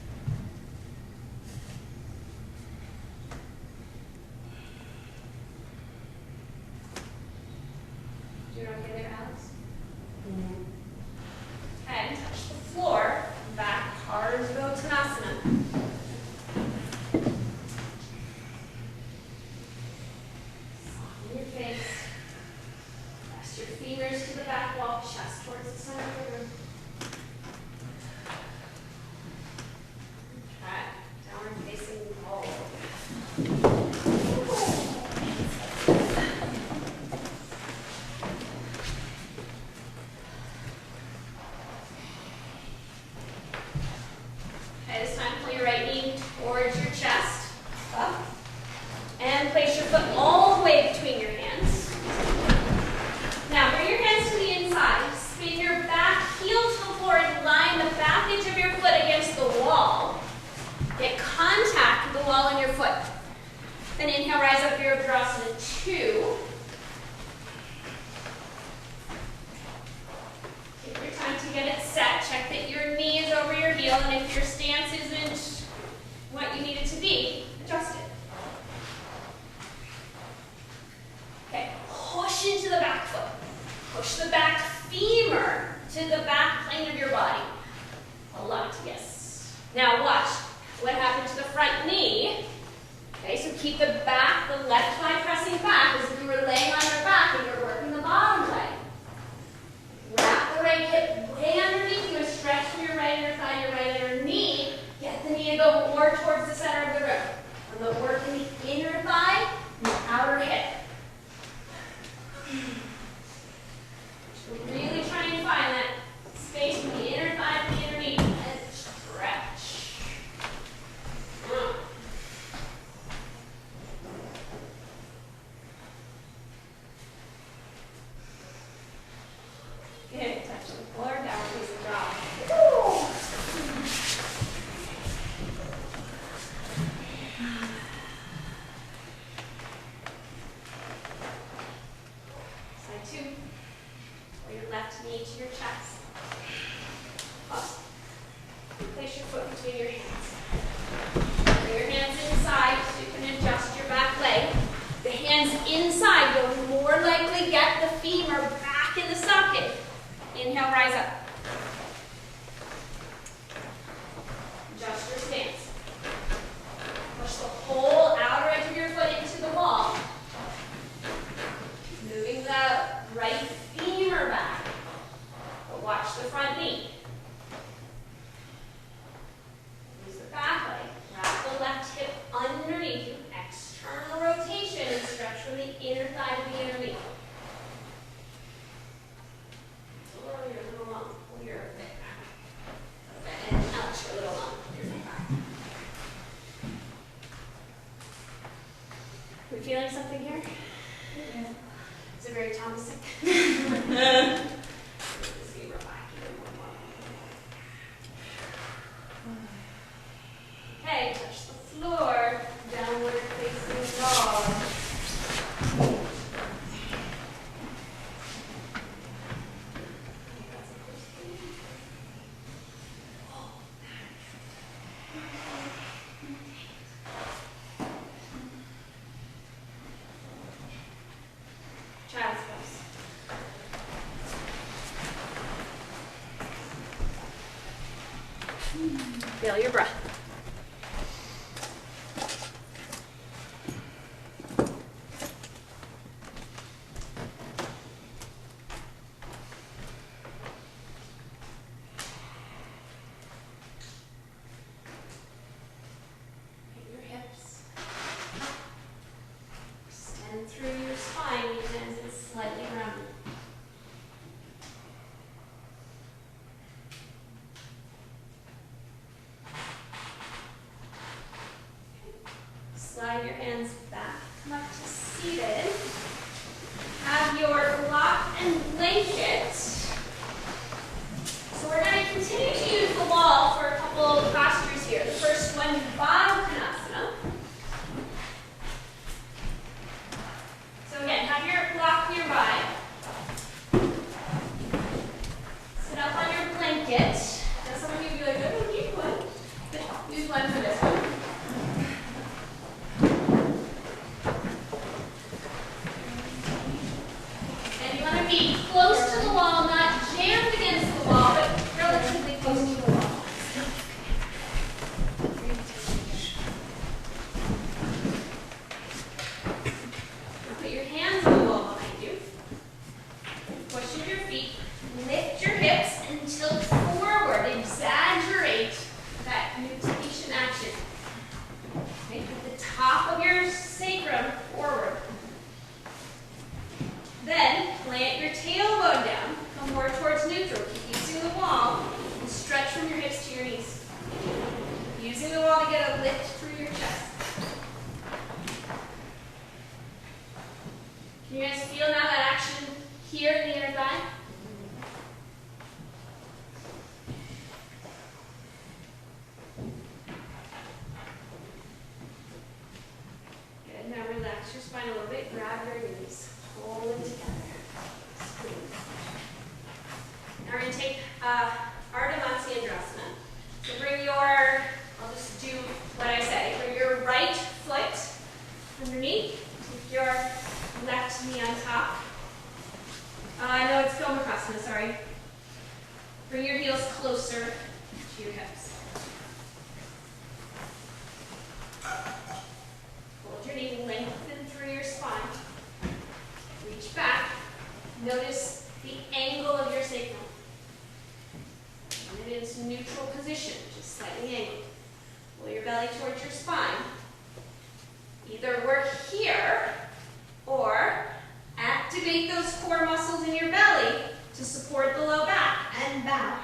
Doing okay there, Alex? Okay, touch the floor. Back Ardhanasana. Soften your face. Press your fingers to the back wall, chest towards the center of the room. Okay, downward facing dog. Okay, this time pull your right knee towards your chest, up, and place your foot all the way between your hands. Now bring your hands to the inside, spin your back heel to the floor and line the back edge of your foot against the wall. Get contact with the wall in your foot. Then inhale, rise up Virabhadrasana 2. Take your time to get it set. Check that your knee is over your heel, and if your stance isn't what you need it to be, adjust it. Okay, push into the back foot. Push the back femur to the back plane of your body. A lot, yes. Now watch what happened to the front knee. Okay, so keep the back, the left thigh pressing back as if you were laying on your back and you're working the bottom leg. Wrap the right hip way underneath you and stretch through your right inner thigh, your right inner knee. Get the knee to go more towards the center of the room. And the work in the inner thigh and the outer hip. So really try and find that space from the inner thigh to the inner knee and stretch. Good. Touch the floor, downward facing dog. Side 2. Bring your left knee to your chest. Up. Place your foot between your hands. Bring your hands inside so you can adjust your back leg. The hands inside, you'll more likely get the femur back in the socket. Inhale, rise up. Adjust your stance. Push the whole outer edge of your foot into the wall. Moving the right femur back. But watch the front knee. Use the back leg. Wrap the left hip underneath you. External rotation and stretch from the inner thigh to the inner knee. You're a little long. Pull your foot back. And out, you're a little long. Pull your foot back. We feeling something here? Yeah. Is it very Thomasic? This femur back even more. Okay, touch the floor. Downward facing dog. Child's pose. Feel your breath. Slide your hands back. Come up to seated. Have your block and blanket. So we're going to continue to use the wall for a couple of postures here. The first one, Konasana. So again, have your block nearby. Sit up on your blanket. Now some of you will be like, I don't need one. But use one for this one. And you want to be close to the wall, not jammed against the wall, but relatively close to the wall. Put your hands on the wall behind you. Push in your feet. Lift your hips and tilt forward. Exaggerate that nutation action. Okay, put the top of your sacrum forward. Then plant your tailbone down. Come more towards neutral. Keep using the wall and stretch from your hips to your knees. Using the wall to get a lift through your chest. Can you guys feel now that action here in the inner thigh? Good. Now relax your spine a little bit. Grab your knees. Pull it together. Squeeze. Now we're going to take Ardha Matsyendrasana. So bring your, I'll just do what I say. Bring your right foot underneath. Take your left knee on top. No, it's Gomukhasana, sorry. Bring your heels closer to your hips. Hold your knee, lengthen through your spine. Reach back. Notice the angle of your sacrum. And it is neutral position, just slightly angled. Pull your belly towards your spine. Either we're here or activate those core muscles in your belly to support the low back and bow.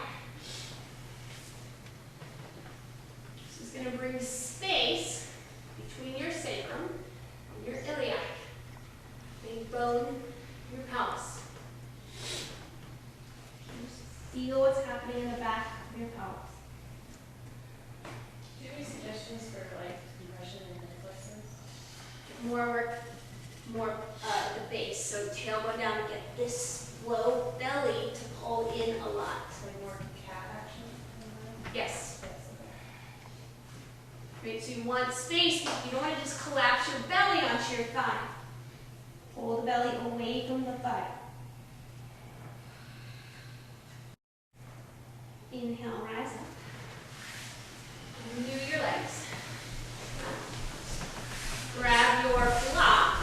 This is going to bring space between your sacrum and your iliac. Big bone, your pelvis. Just feel what's happening in the back of your pelvis. Do you have any suggestions for like compression and hip flexors? More work, more the base. So tailbone down and get this low belly to pull in a lot. So like more cat action? Yes. Yes, okay. Right, so you want space, but you don't want to just collapse your belly onto your thigh. Pull the belly away from the thigh. Inhale, rise up. Renew your legs. Grab your block.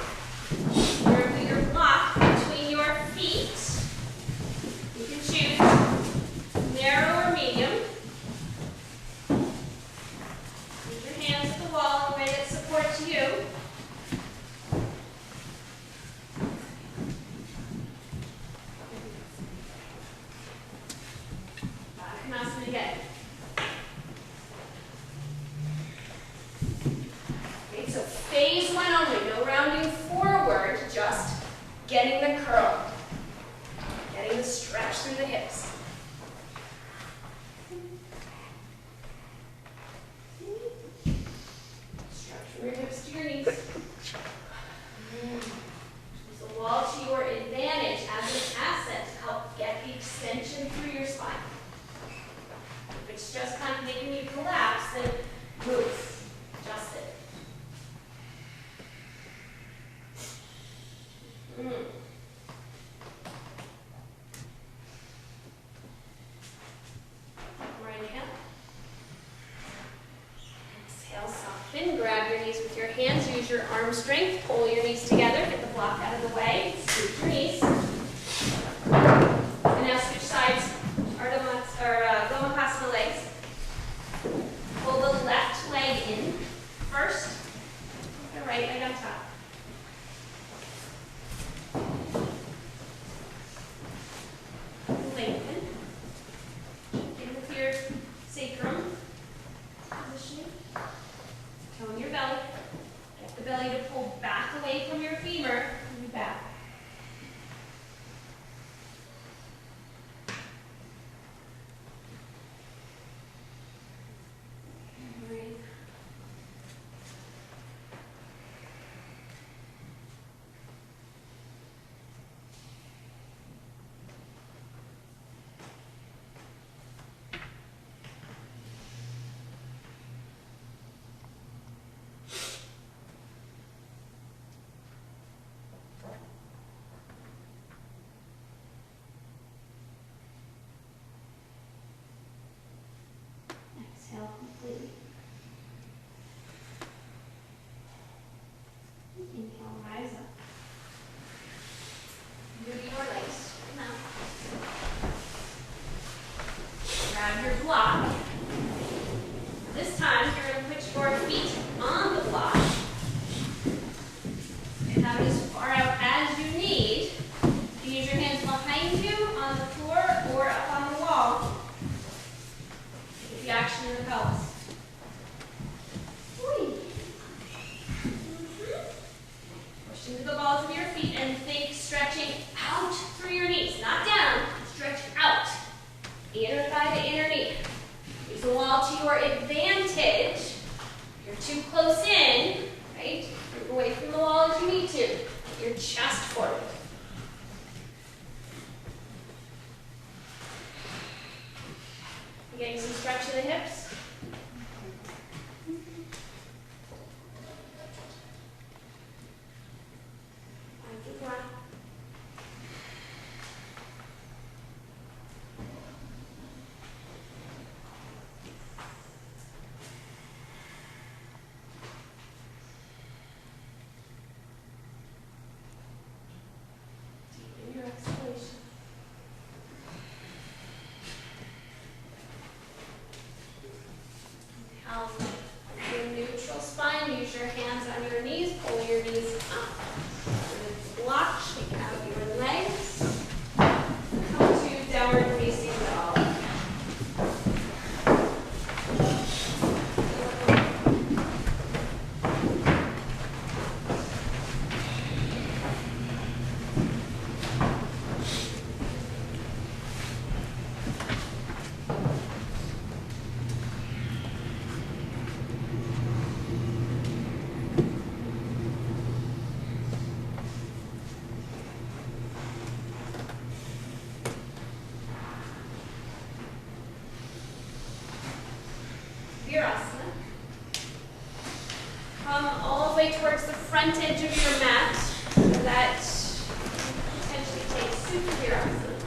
Move your block between your feet. You can choose narrow or medium. Put your hands at the wall in a way that supports you. Konasana again. Okay, so phase one only, no rounding forward, just getting the curl, getting the stretch through the hips. Stretch from your hips to your knees. Use the wall to your advantage as an asset to help get the extension through your spine. If it's just kind of making you collapse, then move, adjust it. More inhale. Exhale, soften. Grab your knees with your hands. Use your arm strength. Pull your knees together. Get the block out of the way. Scoop your knees. And now switch sides. Gomukhasana legs. Pull the left leg in first. The right leg on top. Lengthen. In with your sacrum positioning. Tone your belly. belly to pull back away from your femur, and back. Breathe. Exhale completely. Inhale, rise up. Move your legs now. Grab your block. This time you're going to put your feet on the block. And have it as far out as you need. You use your hands behind you on the floor or up on the wall. Get the action in the pelvis. Push into the balls of your feet and think stretching out through your knees, not down, stretch out. Inner thigh to inner knee. Use the wall to your advantage. If you're too close in, right? Move away from the wall as you need to. Get your chest forward. You getting some stretch in the hips? Keep going. Deepen your exhalation. Your neutral spine, use your hands on your knees, pull your knees up. Block, shake out your legs. Come to downward facing dog. Virasana. Come all the way towards the front edge of your mat. So that potentially takes Super Virasana.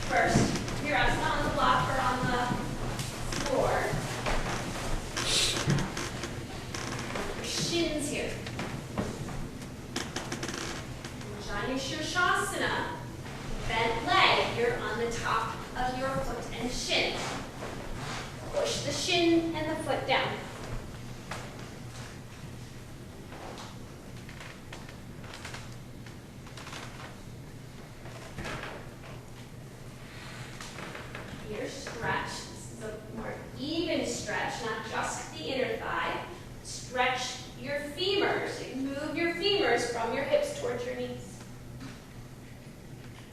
First, Virasana on the block or on the floor. Your shins here. JanuS, bent leg. You're on the top of your foot and shin. Push the shin and the foot down. Here, stretch. This is a more even stretch, not just the inner thigh. Stretch your femurs. Move your femurs from your hips towards your knees.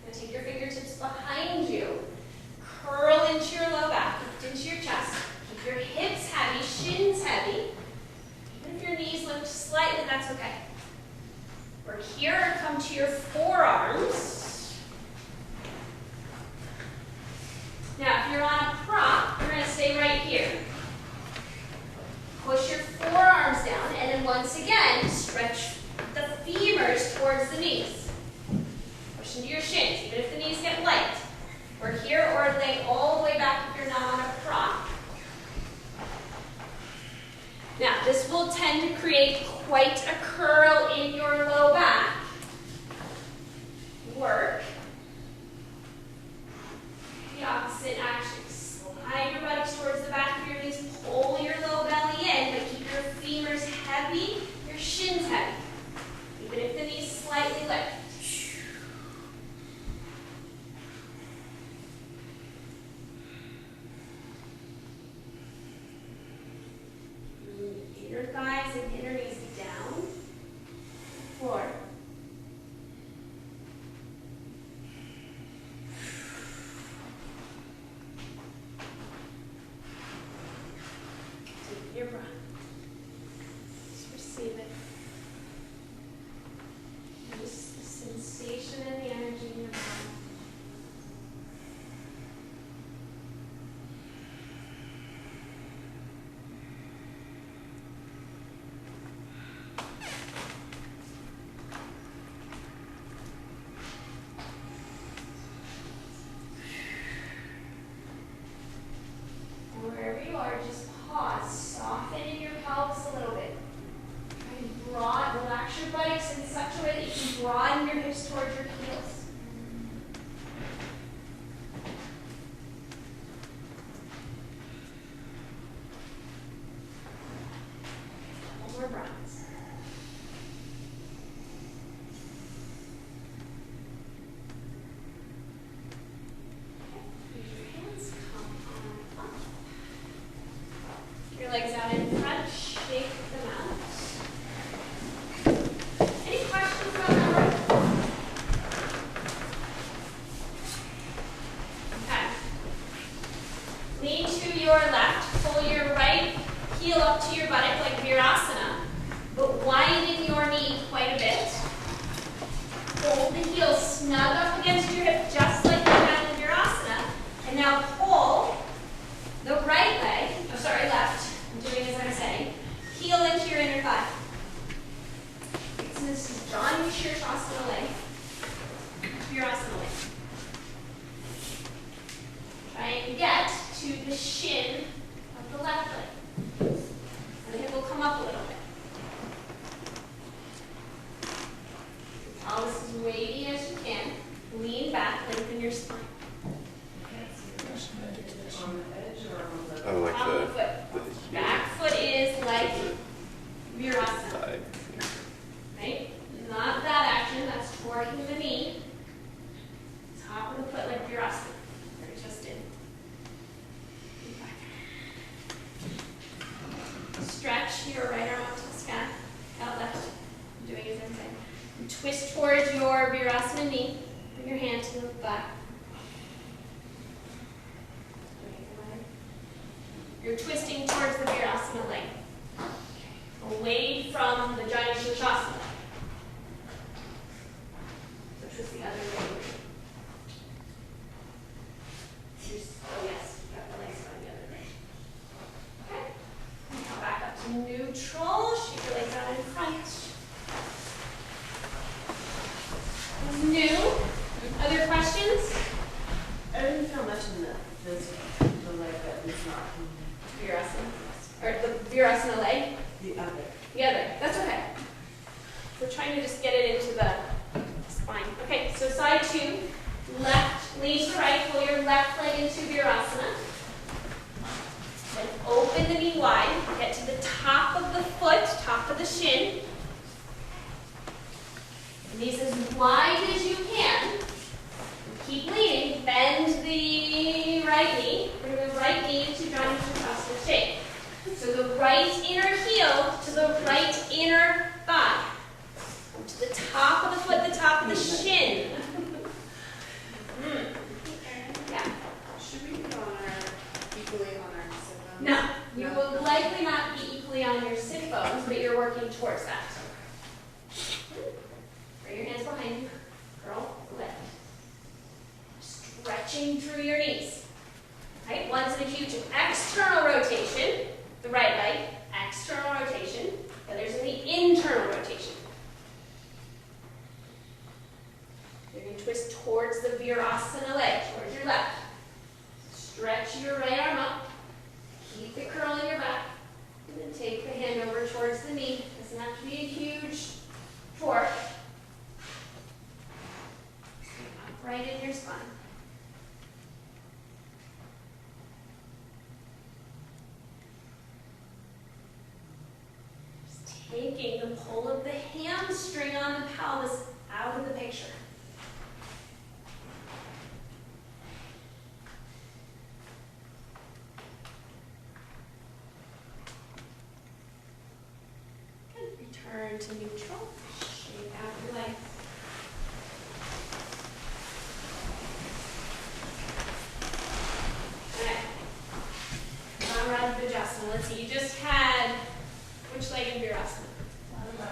Now take your fingertips behind you. Curl into your low back, lift into your chest. Keep your hips heavy, shins heavy. Even if your knees lift slightly, that's okay. Work here, come to your forearms. Now, if you're on a prop, you're going to stay right here. Push your forearms down, and then once again, stretch the femurs towards the knees. Push into your shins, even if the knees get light. Work here or lay all the way back if you're not on a prop. Now, this will tend to create quite a curl in your low back. Work the opposite action. Slide your buttocks towards the back of your knees, pull your low belly in, but keep your femurs heavy, your shins heavy. Even if the knees slightly lift. inner thighs and inner knees down. Floor. Take your breath. Just receive it. Just the sensation and the energy in your body. Wherever you are, just pause. Soften in your pelvis a little bit. Try and broaden, relax your buttocks in such a way that you can broaden your hips towards your heels. Couple more breaths. Use your hands, come on up. Your legs out in front, shake them out. Any questions about that work? Okay. Lean to your left, pull your right heel up to your buttock like Virasana, but widen your knee quite a bit. Hold the heel snug up against your hip just like you had in Virasana, and now pull the right leg, left. I'm doing as I'm saying. Heel into your inner thigh. So this is JanuS sirsasana leg. Virasana leg. Try and get to the shin of the left leg. And the hip will come up a little bit. The pelvis as weighty as you can. Lean back, lengthen your spine. On the edge or on the? Oh, like Top of the foot. the Back foot is like Virasana. thigh. Right? Not that action, that's torquing the knee. Top of the foot like Virasana. Where it just did. Stretch your right arm up to the sky. Out left. I'm doing as I'm saying. And twist towards your Virasana knee. Bring your hand to the back. You're twisting towards the Virasana leg. Away from the JanuS sirsasana. So twist the other way. Oh yes, you got the legs on the other way. Okay. Now back up to neutral. Shake your legs out in front. New. Other questions? I didn't feel much in the leg that is not Virasana. Or the Virasana leg. the other. The other. That's okay. We're trying to just get it into the spine. Okay, so side two. Left, lean to right, pull your left leg into Virasana. Then open the knee wide. Get to the top of the foot, top of the shin. Knees as wide as you can. Keep leaning. Bend the right knee. Bring the right knee into JanuS sirsasana shape. So the right inner heel to the right inner thigh. Come to the top of the foot, the top of the shin. Yeah. Should we be equally on our sit bones? No, you will likely not be equally on your sit bones, but you're working towards that. Bring your hands behind you. Curl the left. Stretching through your knees. Right? One's in a huge external rotation, the right leg, external rotation. The other's in the internal rotation. You're going to twist towards the Virasana leg, towards your left. Stretch your right arm up. Keep the curl in your back. And then take the hand over towards the knee. Doesn't have to be a huge torque. Stay upright in your spine. Just taking the pull of the hamstring on the pelvis out of the picture. Return to neutral. Shake out your legs. Alright. Virasana. Let's see, you just had which leg in Virasana? The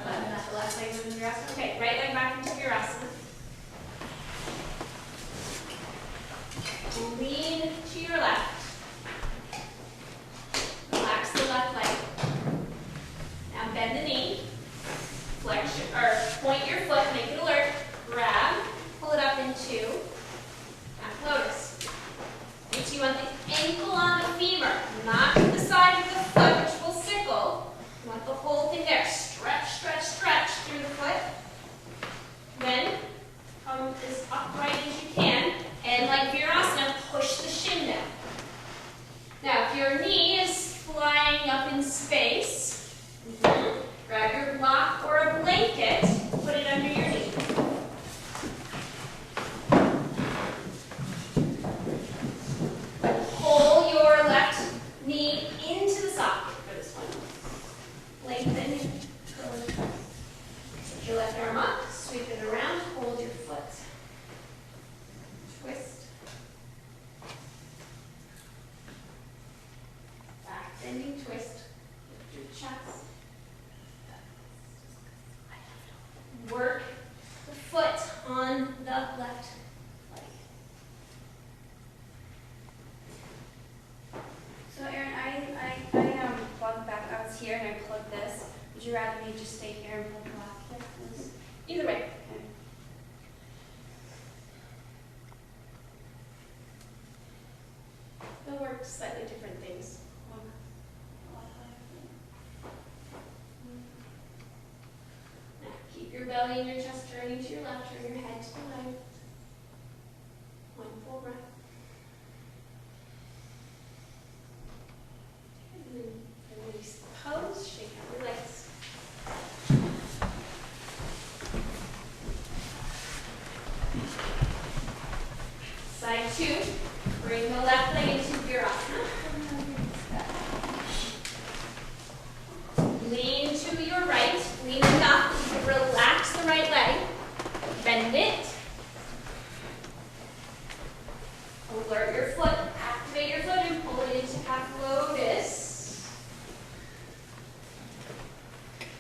left leg in Virasana. Okay, right leg back into Virasana. Lean to your left. Relax the left leg. Now bend the knee. Flex or point your foot, make it alert. Grab, pull it up into half lotus. Makes you want the ankle on the femur, not the side of the foot, which will sickle. You want the whole thing there. Stretch, stretch, stretch through the foot. Then come as upright as you can. And like Virasana, push the shin down. Now, if your knee is flying up in space, grab your block or a blanket, put it under your knee. Pull your left knee into the socket for this one. Lengthen and curl it. Set your left arm up, sweep it around, hold your foot. Twist. Back bending twist. Lift your chest. Work the foot on the left leg. So Erin, I plugged back. I was here and I plugged this. Would you rather me just stay here and plug the left hip? Either way. Okay. They'll work slightly different things. Now, keep your belly and your chest turning to your left, turn your head to the right. One full breath. And then release the pose, shake out your legs. Side two, bring the left leg into Virasana. Lean to your right, lean enough to relax the right leg. Bend it. Alert your foot, activate your foot and pull it into half lotus.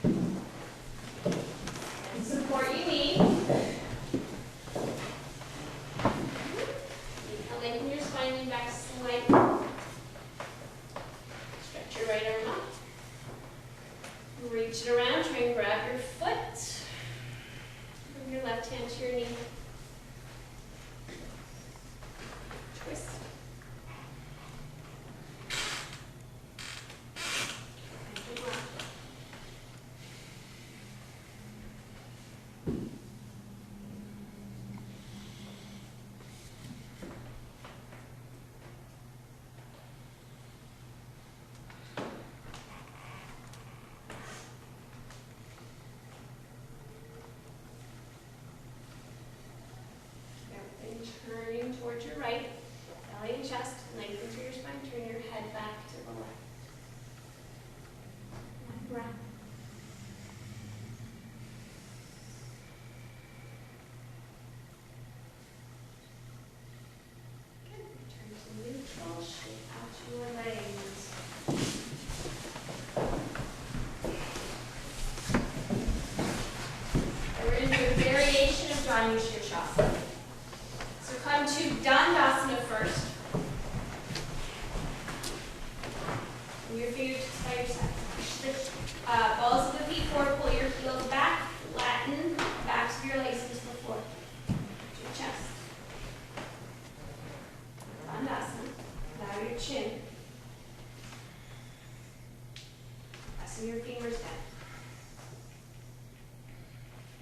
And support you need. Lengthen your spine, lean back slightly. Stretch your right arm up. Reach it around, try and grab your foot. Bring your left hand to your knee. Twist. And good luck. Everything turning towards your right, belly and chest, lengthen through your spine, turn your head back to the left. One breath. Good. Return to neutral, shake out your legs. And we're going to do a variation of JanuS. So come to JanuS first. Move your fingertips by your side. Push the balls of the feet forward, pull your heels back, flatten backs of your legs into the floor. To your chest. JanuS. Bow your chin. Pressing your fingers down.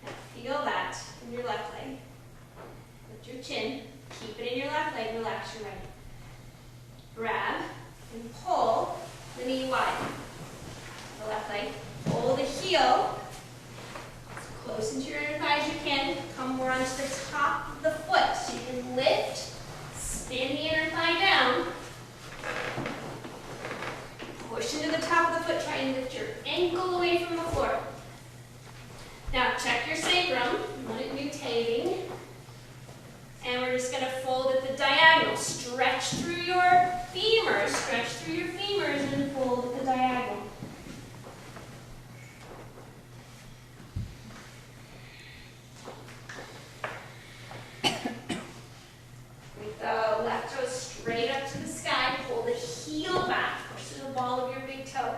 Now feel that in your left leg. Lift your chin, keep it in your left leg, relax your right. Grab and pull the knee wide. The left leg, pull the heel as close into your inner thigh as you can. Come more onto the top of the foot so you can lift, spin the inner thigh down. Push into the top of the foot, try and lift your ankle away from the floor. Now check your sacrum, let it mutating. And we're just gonna fold at the diagonal. Stretch through your femurs, and fold at the diagonal. With the left toe straight up to the sky, pull the heel back, push to the ball of your big toe.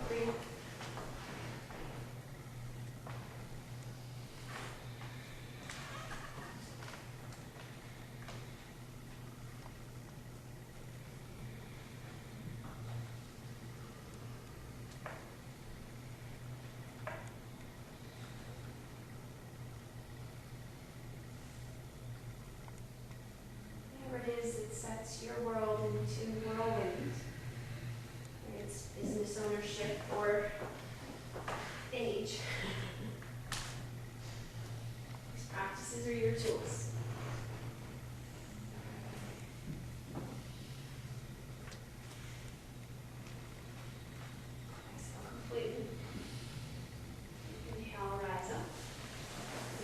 Over here. Whatever it is that sets your world into whirlwind. Whether it's business ownership or age. These practices are your tools. Exhale completely. Inhale, rise up.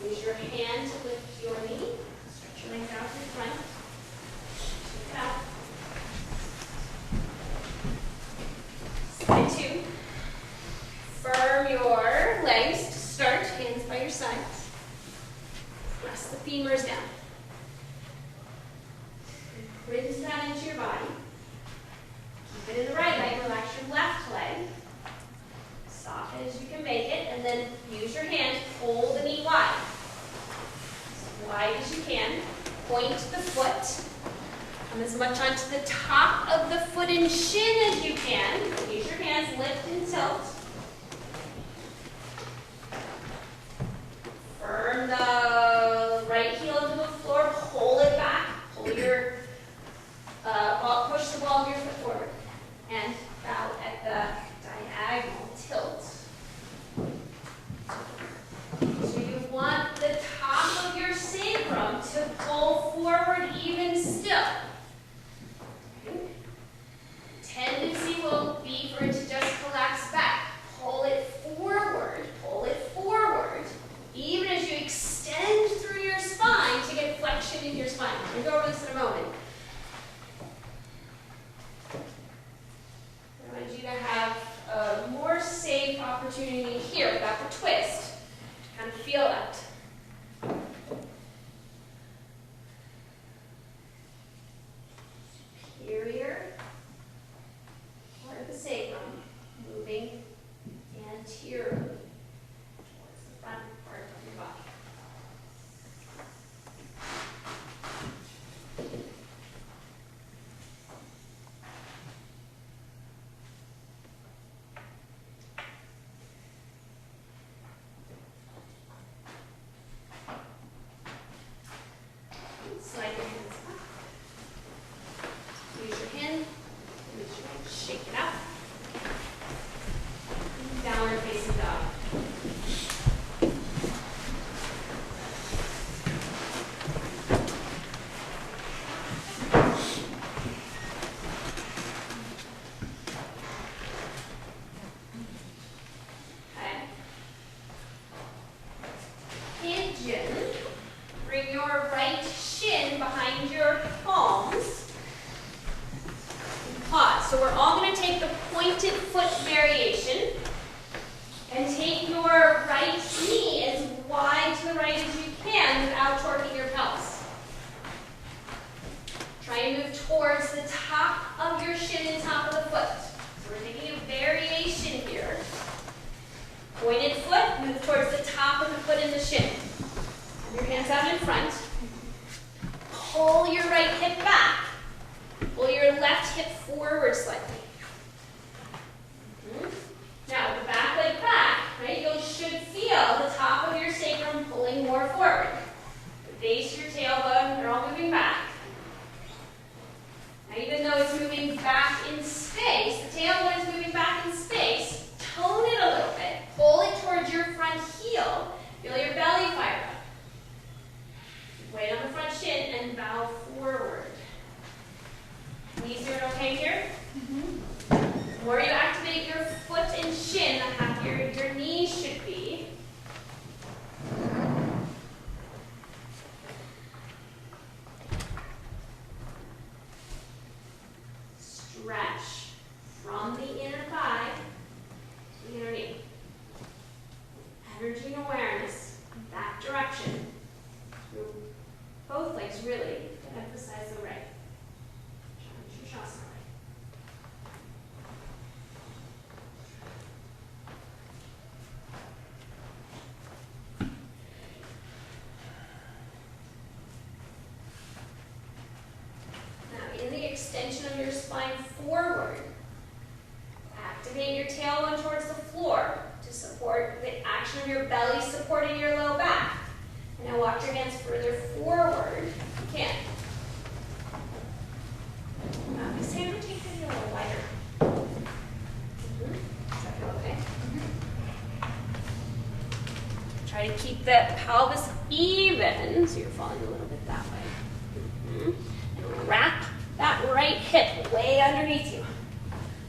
Use your hand to lift your knee. Stretch your legs out in front. Out. Side two. Firm your legs to start, hands by your sides. Press the femurs down. Rinse that into your body. Keep it in the right leg, relax your left leg. Soften as you can make it, and then use your hand, pull the knee wide. As wide as you can. Point the foot. Come as much onto the top of the foot and shin as you can. Use your hands, lift and tilt. Firm the right heel into the floor, pull it back. Pull your, push the ball of your foot forward. And bow at the diagonal tilt. So you want the top of your sacrum to pull forward even still. Tendency will be for it to just collapse back. Pull it forward, even as you extend through your spine to get flexion in your spine. We'll go over this in a moment. I want you to have a more safe opportunity here without the twist. Kind of feel that. Superior. Part of the sacrum, moving anteriorly towards the front part of your body. Slide your hands up. Use your hand. Shake it out. Downward facing dog. Okay. Pigeon. Bring your right shin behind your palms. Pause. So we're all going to take the pointed foot variation and take your right knee as wide to the right as you can without torquing your pelvis. Try and move towards the top of your shin and top of the foot. So we're taking a variation here. Pointed foot, move towards the top of the foot and the shin. Have your hands out in front. Pull your right hip back. Pull your left hip forward slightly. Now, with the back leg back, right, you should feel the top of your sacrum pulling more forward. The base of your tailbone, they're all moving back. Now, even though it's moving back in space, the tailbone is moving back in space, your spine forward. Activate your tailbone towards the floor to support the action of your belly supporting your low back. And now walk your hands further forward if you can. This hand would take it a little wider. Does that feel okay? Try to keep the pelvis even, so you're falling a little bit that way. And wrap that right hip way underneath you.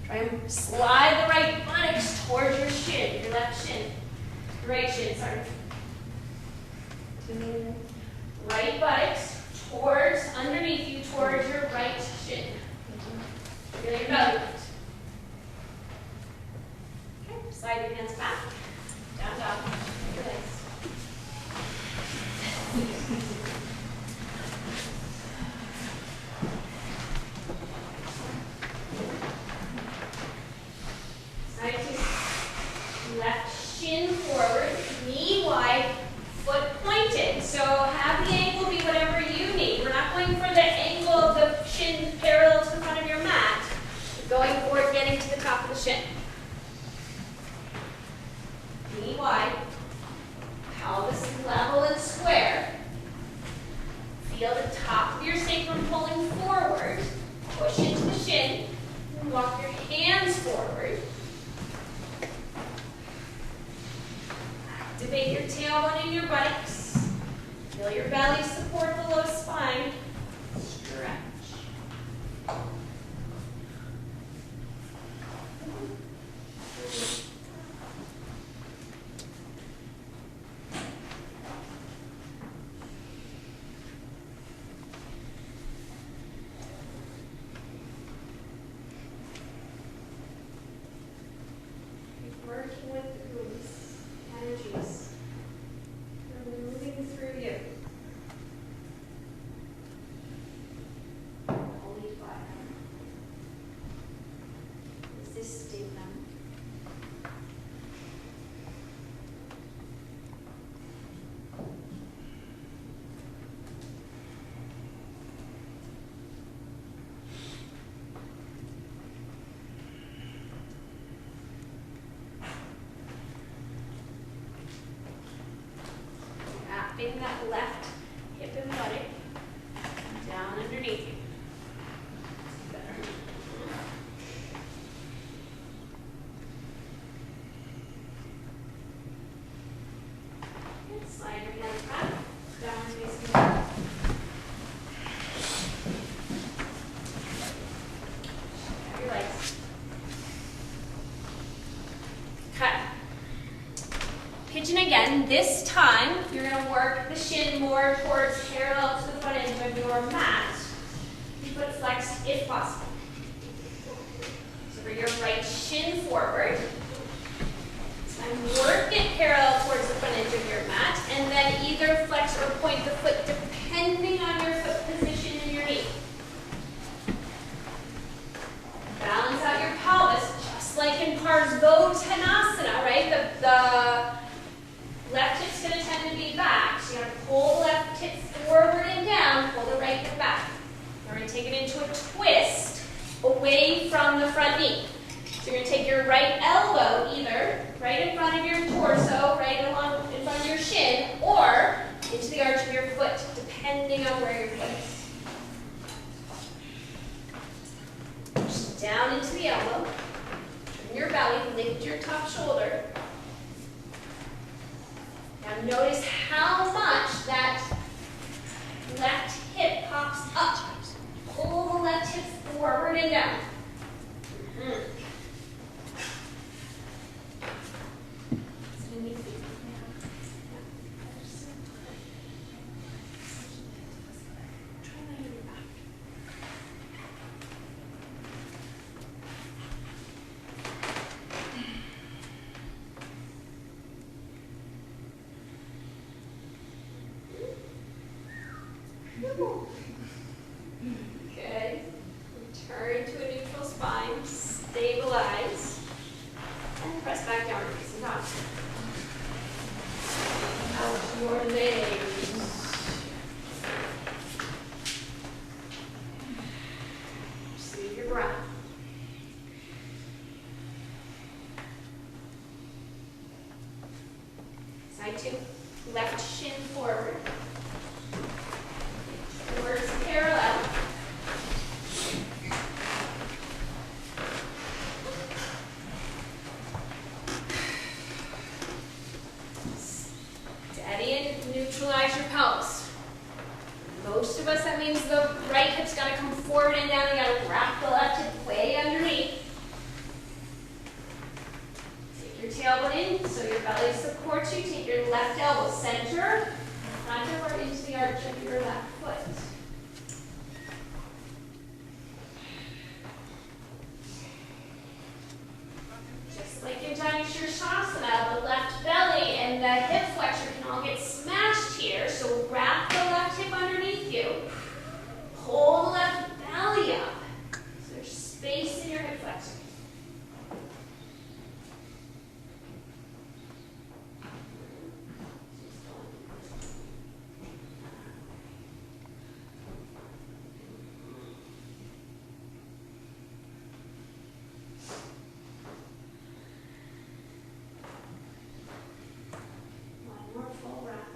Try and slide the right buttocks towards your shin, your left shin. Right shin, sorry. Right buttocks towards, underneath you, towards your right shin. Feel your belly lift. Okay, slide your hands back. Down, down. Your legs. Side to left shin forward, knee wide, foot pointed. So have the angle be whatever you need. We're not going for the angle of the shin parallel to the front of your mat. We're going for getting to the top of the shin. Knee wide, pelvis level and square. Feel the top of your sacrum pulling forward. Push into the shin. And walk your hands forward. Activate your tailbone and your buttocks. Feel your belly support the low spine. Stretch. Keep working with the release energies. They're moving through you. Holy fire. Resisting them. Wrapping that left hip and buttock down underneath you. Better. And slide your hands back, down facing down. Grab your legs. Cut. Pigeon again. This time, you're going to work the shin more towards parallel to the front edge of your mat. Keep it flexed if possible. So bring your right shin forward. And work it parallel towards the front edge of your mat. And then either flex or point the foot depending on your foot position and your knee. Balance out your pelvis just like in Parsvottanasana, right? The left hip's going to tend to be back, so you have to pull the left hip forward and down, pull the right hip back. You're going to take it into a twist away from the front knee. So you're going to take your right elbow either right in front of your torso, right along in front of your shin, or into the arch of your foot, depending on where your foot is. Push down into the elbow, turn your belly, lift your top shoulder. Now notice how much that left hip pops up. Pull the left hip forward and down. Good. Return to a neutral spine. Stabilize. And press back down to facing dog. Out your legs. Receive your Side two. Left shin forward. Shoulders parallel. Steady and neutralize your pelvis. Most of us, that means the right hip's got to come forward and down. You got to wrap the left hip way underneath. Take your tailbone in so your belly supports you. Take your left elbow center, front or into the arch of your left foot. Just like in JanuS sirsasana, the left belly and the hip flexor can all get smashed here. So wrap the left hip underneath you. Pull the left belly up. So there's space in your hip flexor. One more full wrap.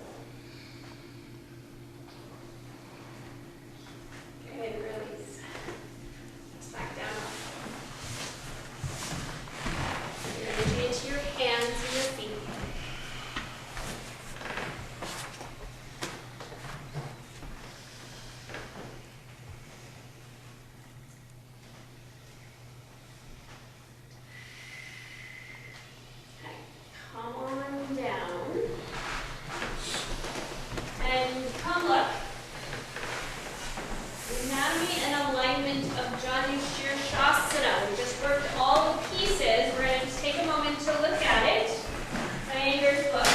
Good, release. Back down. Your energy into your hands and your feet. Okay, come on down. And come look. Anatomy and alignment of JanuS sirsasana. We just worked all the pieces. We're going to just take a moment to look at it. Triangles, look.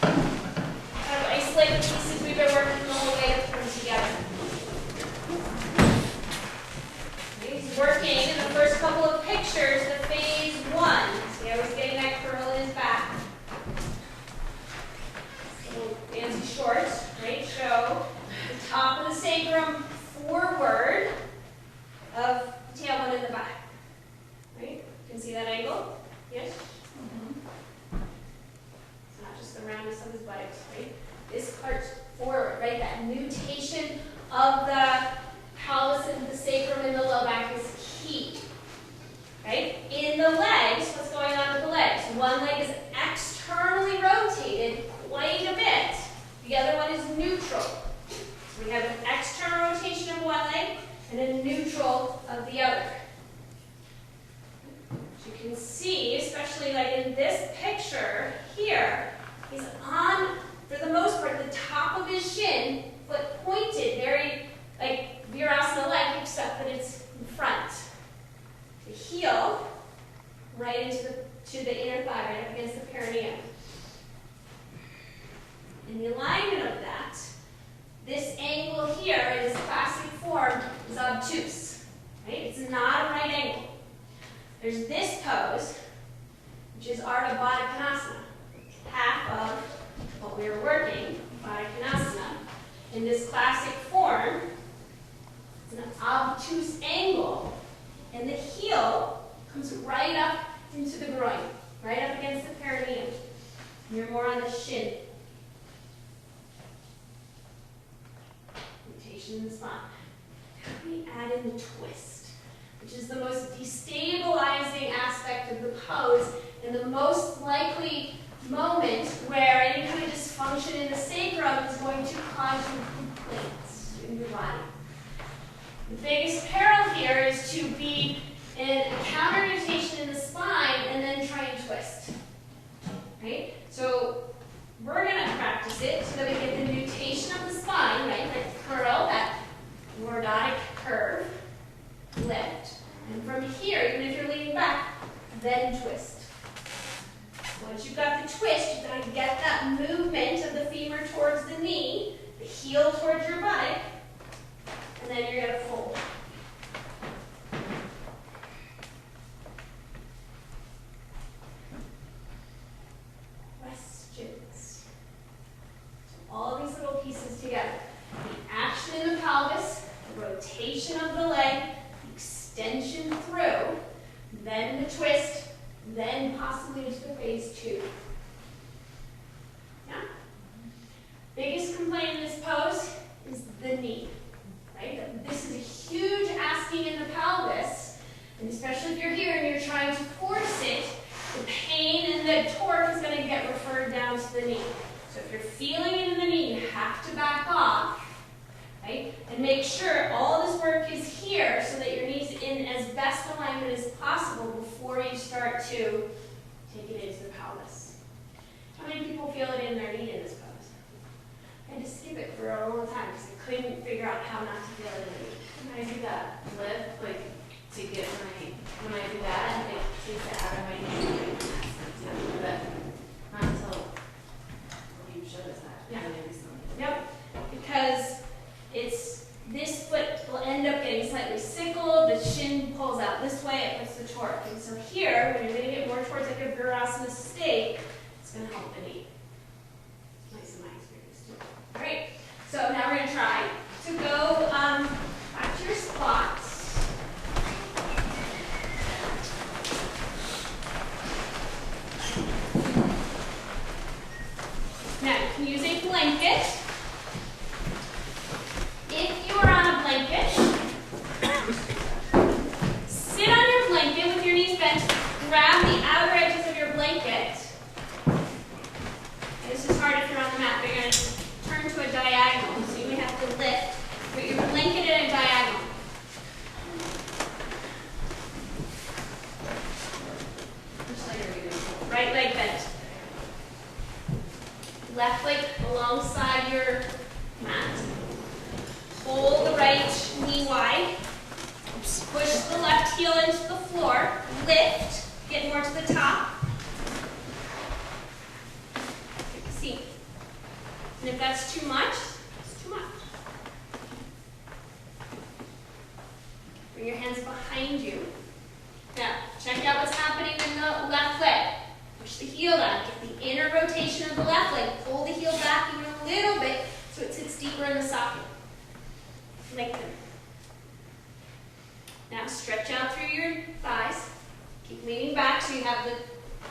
Kind of isolate the pieces we've been working the whole way to put them together. He's working in the first couple of pictures, the phase one. See how he's getting that curl in his back. Little fancy shorts, right? Show the top of the sacrum forward of the tailbone in the back. Right? You can see that angle? Yes? It's not just the roundness of his buttocks, right? This part's forward, right? That nutation of the pelvis and the sacrum in the low back is key. Right? In the legs, what's going on with the legs? One leg is externally rotated quite a bit. The other one is neutral. So we have an external rotation of one leg and a neutral of the other. As you can see, especially like in this picture here, he's on, for the most part, the top of his shin, foot pointed, very like virasana leg, except that it's in front. The heel right into the inner thigh, right up against the perineum. And the alignment of that, this angle here in its classic form is obtuse. Right? It's not a right angle. There's this pose, which is Ardha Baddha, half of what we were working, Baddha. In this classic form, it's an obtuse angle, and the heel comes right up into the groin, right up against the perineum. And you're more on the shin. Rotation in the spine. Now we add in the twist, which is the most destabilizing aspect of the pose and the most likely moment where any kind of dysfunction in the sacrum is going to cause you complaints in your body. The biggest peril here is to be in a counter rotation in the spine and then try and twist. Right? So we're going to practice it so that we get the nutation of the spine, right? That curl, that lordotic curve, lift. And from here, even if you're leaning back, then twist. Once you've got the twist, you've got to get that movement of the femur towards the knee, the heel towards your buttock, and then you're going to fold. Questions? So all of these little pieces together. The action in the pelvis, the rotation of the leg, the extension through, then the twist, then possibly into the phase two. Yeah? and the torque is going to get referred down to the knee. So if you're feeling it in the knee, you have to back off, right? And make sure all this work is here so that your knee's in as best alignment as possible before you start to take it into the pelvis. How many people feel it in their knee in this pose? I had to skip it for a long time because I couldn't figure out how not to feel it in the knee. When I do that lift, like to get when I do that, it takes it out of my knee. But not until you showed us that. Yeah. really recently. Yep, because this foot will end up getting slightly sickled, the shin pulls out this way, it puts the torque. And so here, when you're going to get more towards like a virasana state, it's going to help the knee. Nice in my experience too. All right, so now we're going to try to go back to your squats. Now you can use a blanket. If you are on a blanket, sit on your blanket with your knees bent, grab the outer edges of your blanket. This is hard if you're on the mat, but you're going to turn to a diagonal, so you may have to lift, put your blanket in a diagonal. Which leg are we doing? Right leg bent. Left leg alongside your mat. Hold the right knee wide. Push the left heel into the floor. Lift. Get more to the top. Take a seat. And if that's too much, it's too much. Bring your hands behind you. Now, check out what's happening in the left leg. Push the heel down. Get the inner rotation of the left leg. Pull the heel back even a little bit so it sits deeper in the socket. Lengthen. Now stretch out through your thighs. Keep leaning back so you have the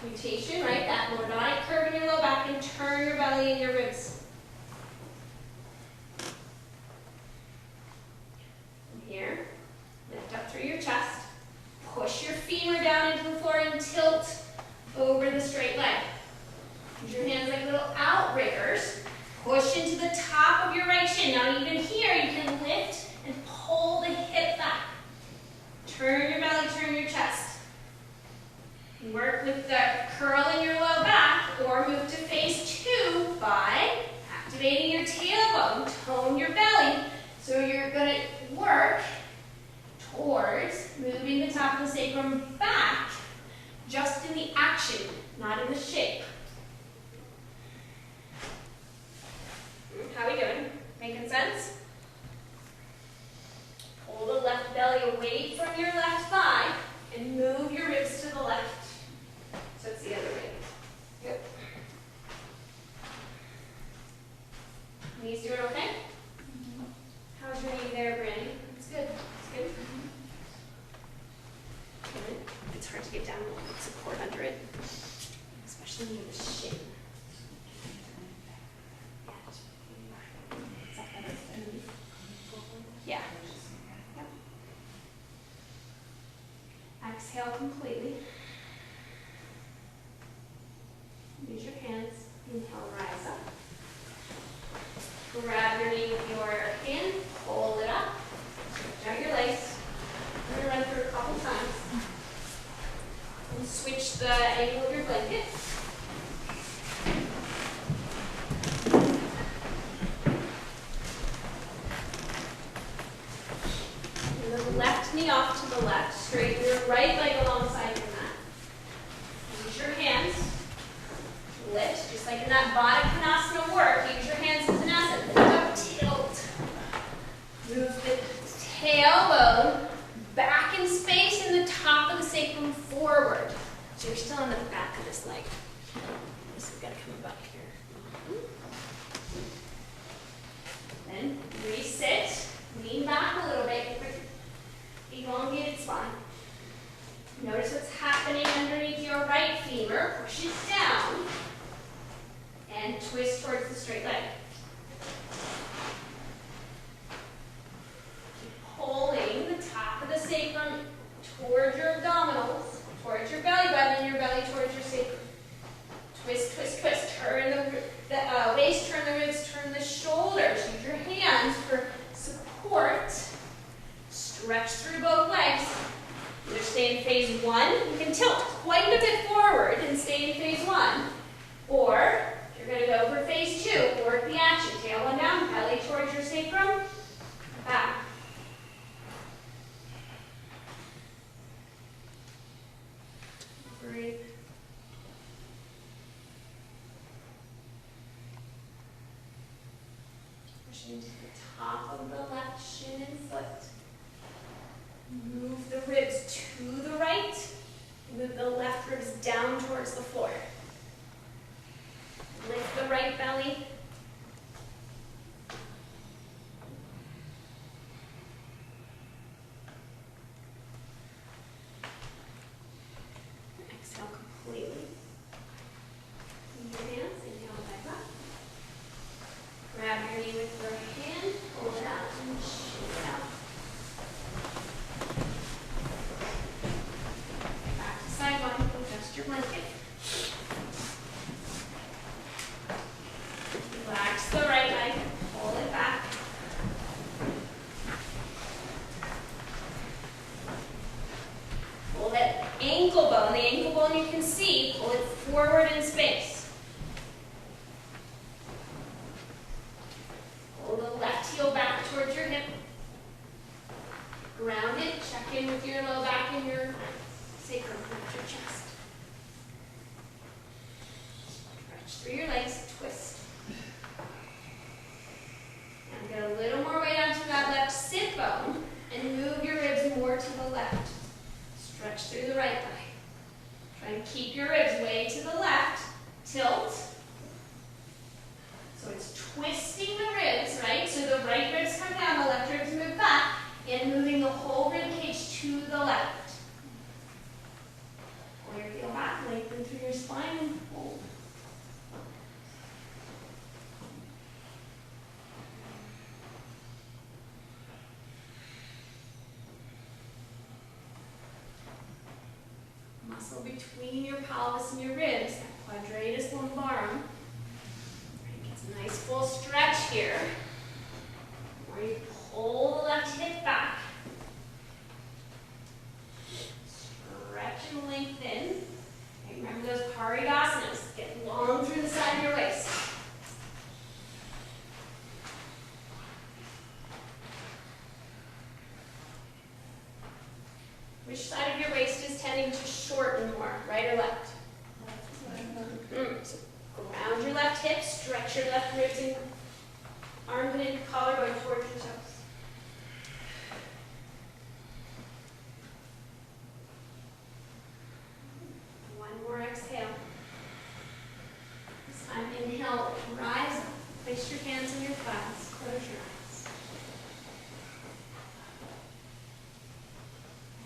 rotation, right? That lordotic curve in your low back, and turn your belly and your ribs. From here, lift up through your chest. Push your femur down into the floor and tilt over the straight leg. Use your hands like little outriggers. Push into the top of your right shin. Now even here you can lift and pull the hip back. Turn your belly, turn your chest. Work with the curl in your low back, or move to phase 2 by activating your tailbone. Tone your belly. So you're going to work towards moving the top of the sacrum back, just in the action, not in the shape. How are we doing? Making sense? Pull the left belly away from your left thigh and move your ribs to the left. So it's the other way. Good. Knees doing okay? How's your knee there, Brandy? It's good. It's good. Good. It's hard to get down with support under it, especially near the shin. Yeah. Yep. Exhale completely. Use your hands. Inhale, rise up. Grab your knee with your hand, hold it up, stretch out your legs. We're going to run through a couple times. And switch the angle of your blanket. And the left knee off to the left. Straighten your right leg alongside your mat. Use your hands. Lift, just like in that Baddha Konasana work. Use your hands as an asset. Lift up, tilt. Move the tailbone back in space and the top of the sacrum forward. So you're still on the back of this leg. So we've got to come back here. Then resit. Lean back a little bit. Elongated spine. Notice what's happening underneath your right femur. Push it down. And twist towards the straight leg. Keep pulling the top of the sacrum towards your abdominals, towards your belly button, and your belly towards your sacrum. Or you're going to go for phase 2. Work the action. Tailbone down, belly towards your sacrum. Back. Breathe. Pushing to the top of the left shin and foot. Move the ribs to the right. Move the left ribs down towards the floor. Lift the right belly. Exhale completely. In your hands, inhale back up. Grab your knee with your hand, pull it out, and shoot it out. Back to side one, adjust your blanket. Relax the right leg, pull it back. Pull that ankle bone, the ankle bone you can see, pull it forward in space. Pull the left heel back towards your hip. Ground it, check in with your low back and your sacrum, not your chest. Stretch through your legs, twist. And get a little more weight onto that left sit bone and move your ribs more to the left. Stretch through the right thigh. Try and keep your ribs way to the left. Tilt. So it's twisting the ribs, right? So the right ribs come down, the left ribs move back, and moving the whole rib cage to the left. Pull your heel back, lengthen through your spine, and hold. Muscle between your pelvis and your ribs, that quadratus lumbarum. Gets a nice full stretch here. Where you pull the left hip back. Stretch and lengthen. Okay, remember those parigasanas. Get long through the side of your waist. Which side of your waist is tending to shorten more, right or left? So ground your left hip, stretch your left ribs and armpit and collar going towards your toes. One more exhale. This time inhale, rise up. Place your hands on your thighs, close your eyes.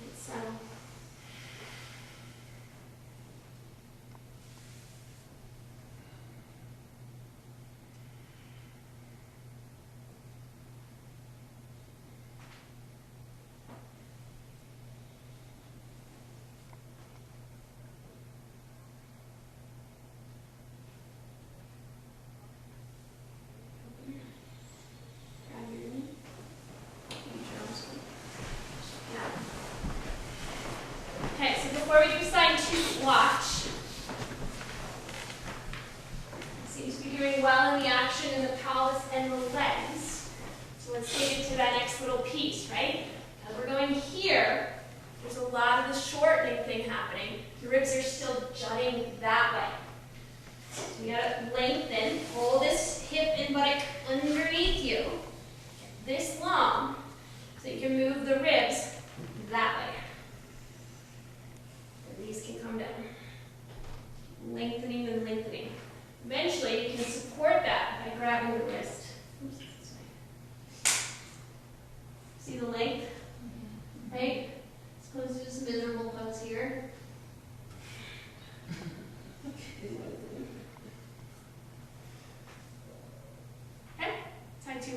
And settle. Grab your knee. Use your arms. Yeah. Okay, so before we do side 2, watch. Seems to be doing well in the action in the pelvis and the legs. So let's take it to that next little piece, right? As we're going here, there's a lot of the shortening thing happening. The ribs are still jutting that way. So we gotta lengthen, pull this hip and buttock underneath you. Get this long, so you can move the ribs that way. And these can come down. Lengthening and lengthening. Eventually, you can support that by grabbing the wrist. Oops, this way. See the length? Right? Suppose to do some miserable pose here. Okay, side 2.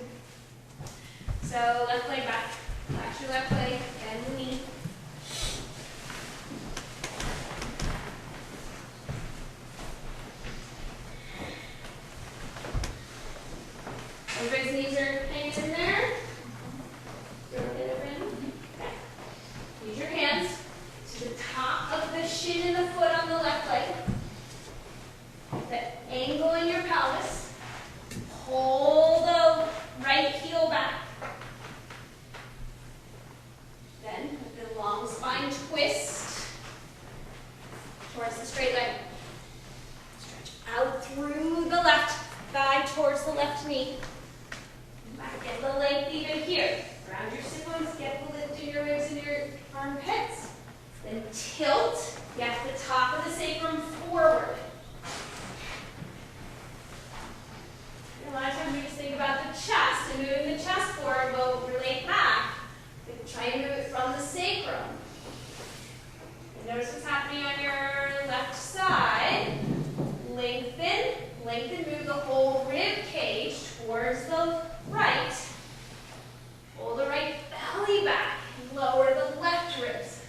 So left leg back. Relax your left leg, bend the knee. Everybody's knees are hanging in there. Rotate it in. Okay. Use your hands to the top of the shin and the foot on the left leg. that angle in your pelvis. Pull the right heel back. Then, with the long spine twist towards the straight leg. Stretch out through the left thigh towards the left knee. Back, get the length even here. Round your sit bones, get the lift in your ribs and your armpits. Then tilt, get the top of the sacrum forward. A lot of times we just think about the chest, and moving the chest forward will relate back. Try and move it from the sacrum. And notice what's happening on your left side. Lengthen, move the whole rib cage towards the right. Pull the right belly back, lower the left ribs.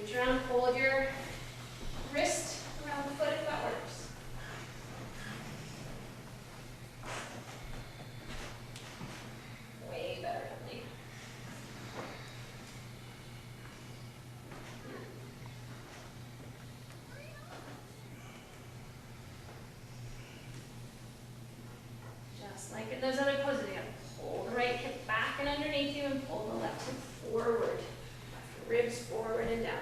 Reach around, hold your wrist around the foot if that works. Way better, Emily. Just like in those other poses, again. Pull the right hip back and underneath you and pull the left hip forward. Ribs forward and down.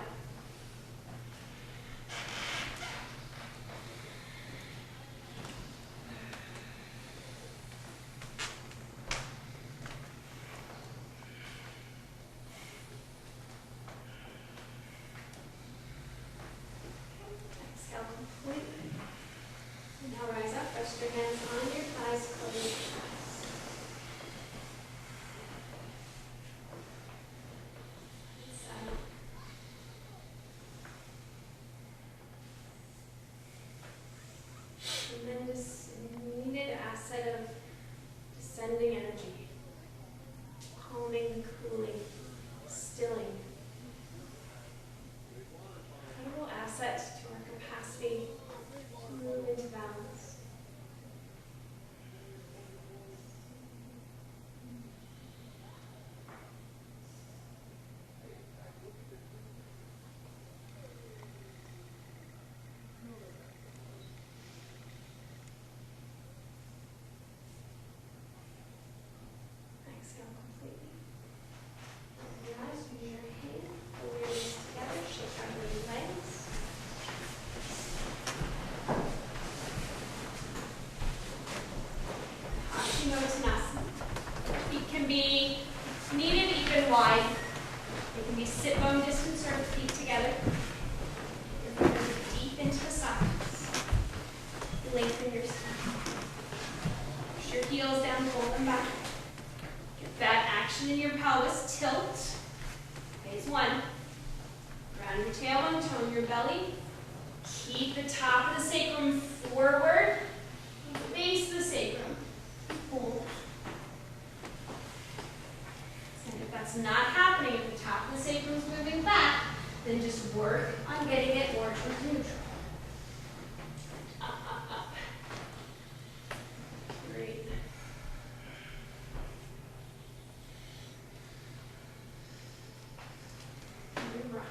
Exhale completely. Now rise up, rest your hands on your thighs, close your eyes. Tremendous needed asset of descending energy, calming, cooling, stilling. Incredible asset to our capacity to move into balance. Exhale completely. Open your eyes, use your hand, pull your knees together, shake out your legs. Hashinottanasana. Feet can be needed even wide. They can be sit bone distance or feet together. You're going deep into the sides. Lengthen your spine. Push your heels down, pull them back. Get that action in your pelvis. Tilt. Phase one. Round your tailbone, tone your belly. Keep the top of the sacrum forward. Keep the base of the sacrum. Hold. And if that's not happening, if the top of the sacrum is moving back, then just work on getting it more towards neutral. Up, up, up. Great. Good breath.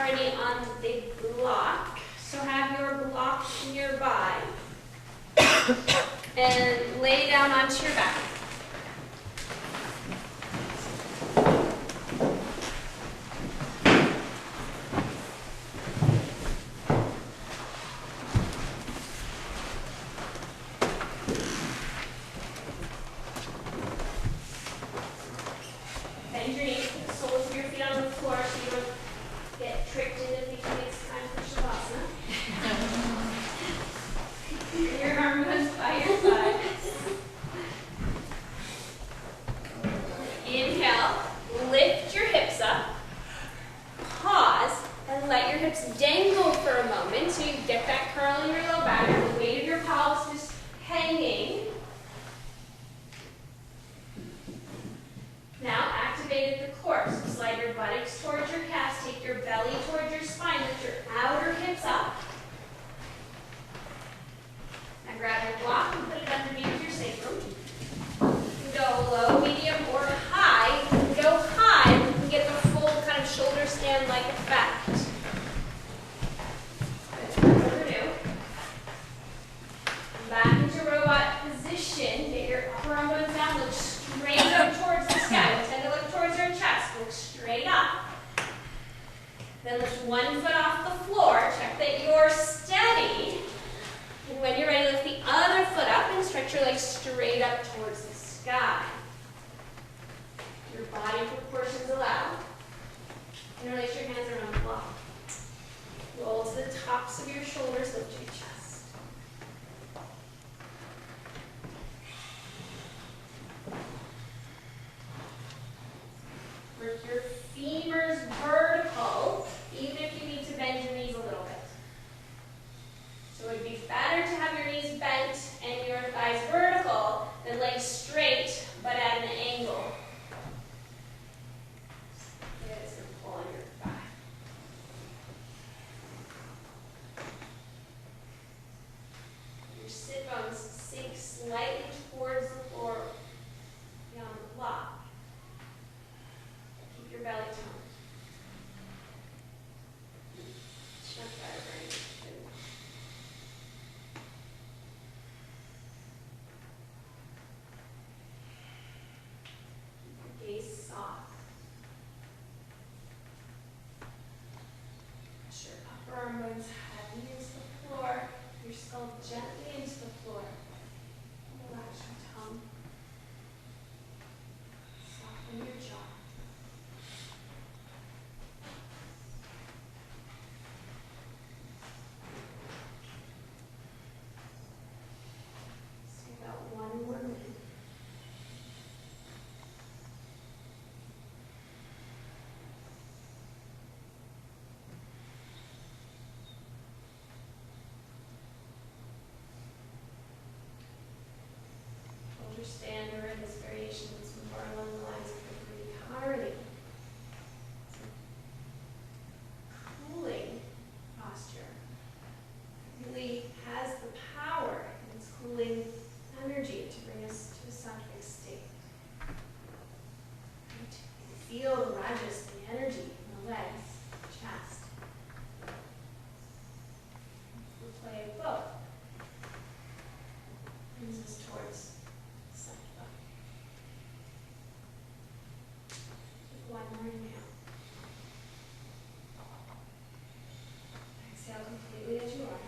already on the big block, so have your block nearby. And lay down onto your back. Bend your knees, put the soles of your feet on the floor so you don't get tricked into thinking it's time for Shavasana. Bring your arm goes by your side. Inhale, lift your hips up. Pause and let your hips dangle for a moment so you get that curl in your low back. The weight of your pelvis is hanging. Now activate at the core. So slide your buttocks towards your calves, take your belly towards your spine, lift your outer hips up. Now grab your block and put it underneath your sacrum. You can go low, medium, or high. You can go high, you can get the full kind of shoulder stand-like effect. Good, overdue. Back into robot position. Get your upper arm bones down, look straight up towards the sky. Tend to look towards your chest. Look straight up. Then lift one foot off the floor. Check that you're steady. And when you're ready, lift the other foot up and stretch your legs straight up towards the sky. Your body proportions allow. Interlace your hands around the block. Roll to the tops of your shoulders, lift your chest. Work your femurs vertical, even if you need to bend your knees a little bit. So it would be better to have your knees bent and your thighs vertical than legs straight but at an angle. It's going to pull on your thigh. Your sit bones sink slightly towards the floor beyond the block. Keep your belly toned. Much better, right? Good. Keep your gaze soft. Push your upper arm bones heavy into the floor. Your skull gently into the floor. Relax your tongue. Soften your jaw. So about 1 more minute. Understand or in this variation is more along the lines of the breathing harmony. It's a cooling posture. It really has the power in its cooling energy to bring us to a sattvic state. Right? Feel the rajas, the energy in the legs, chest. The play of both brings us towards sattva. Take 1 more inhale. Exhale completely as you are.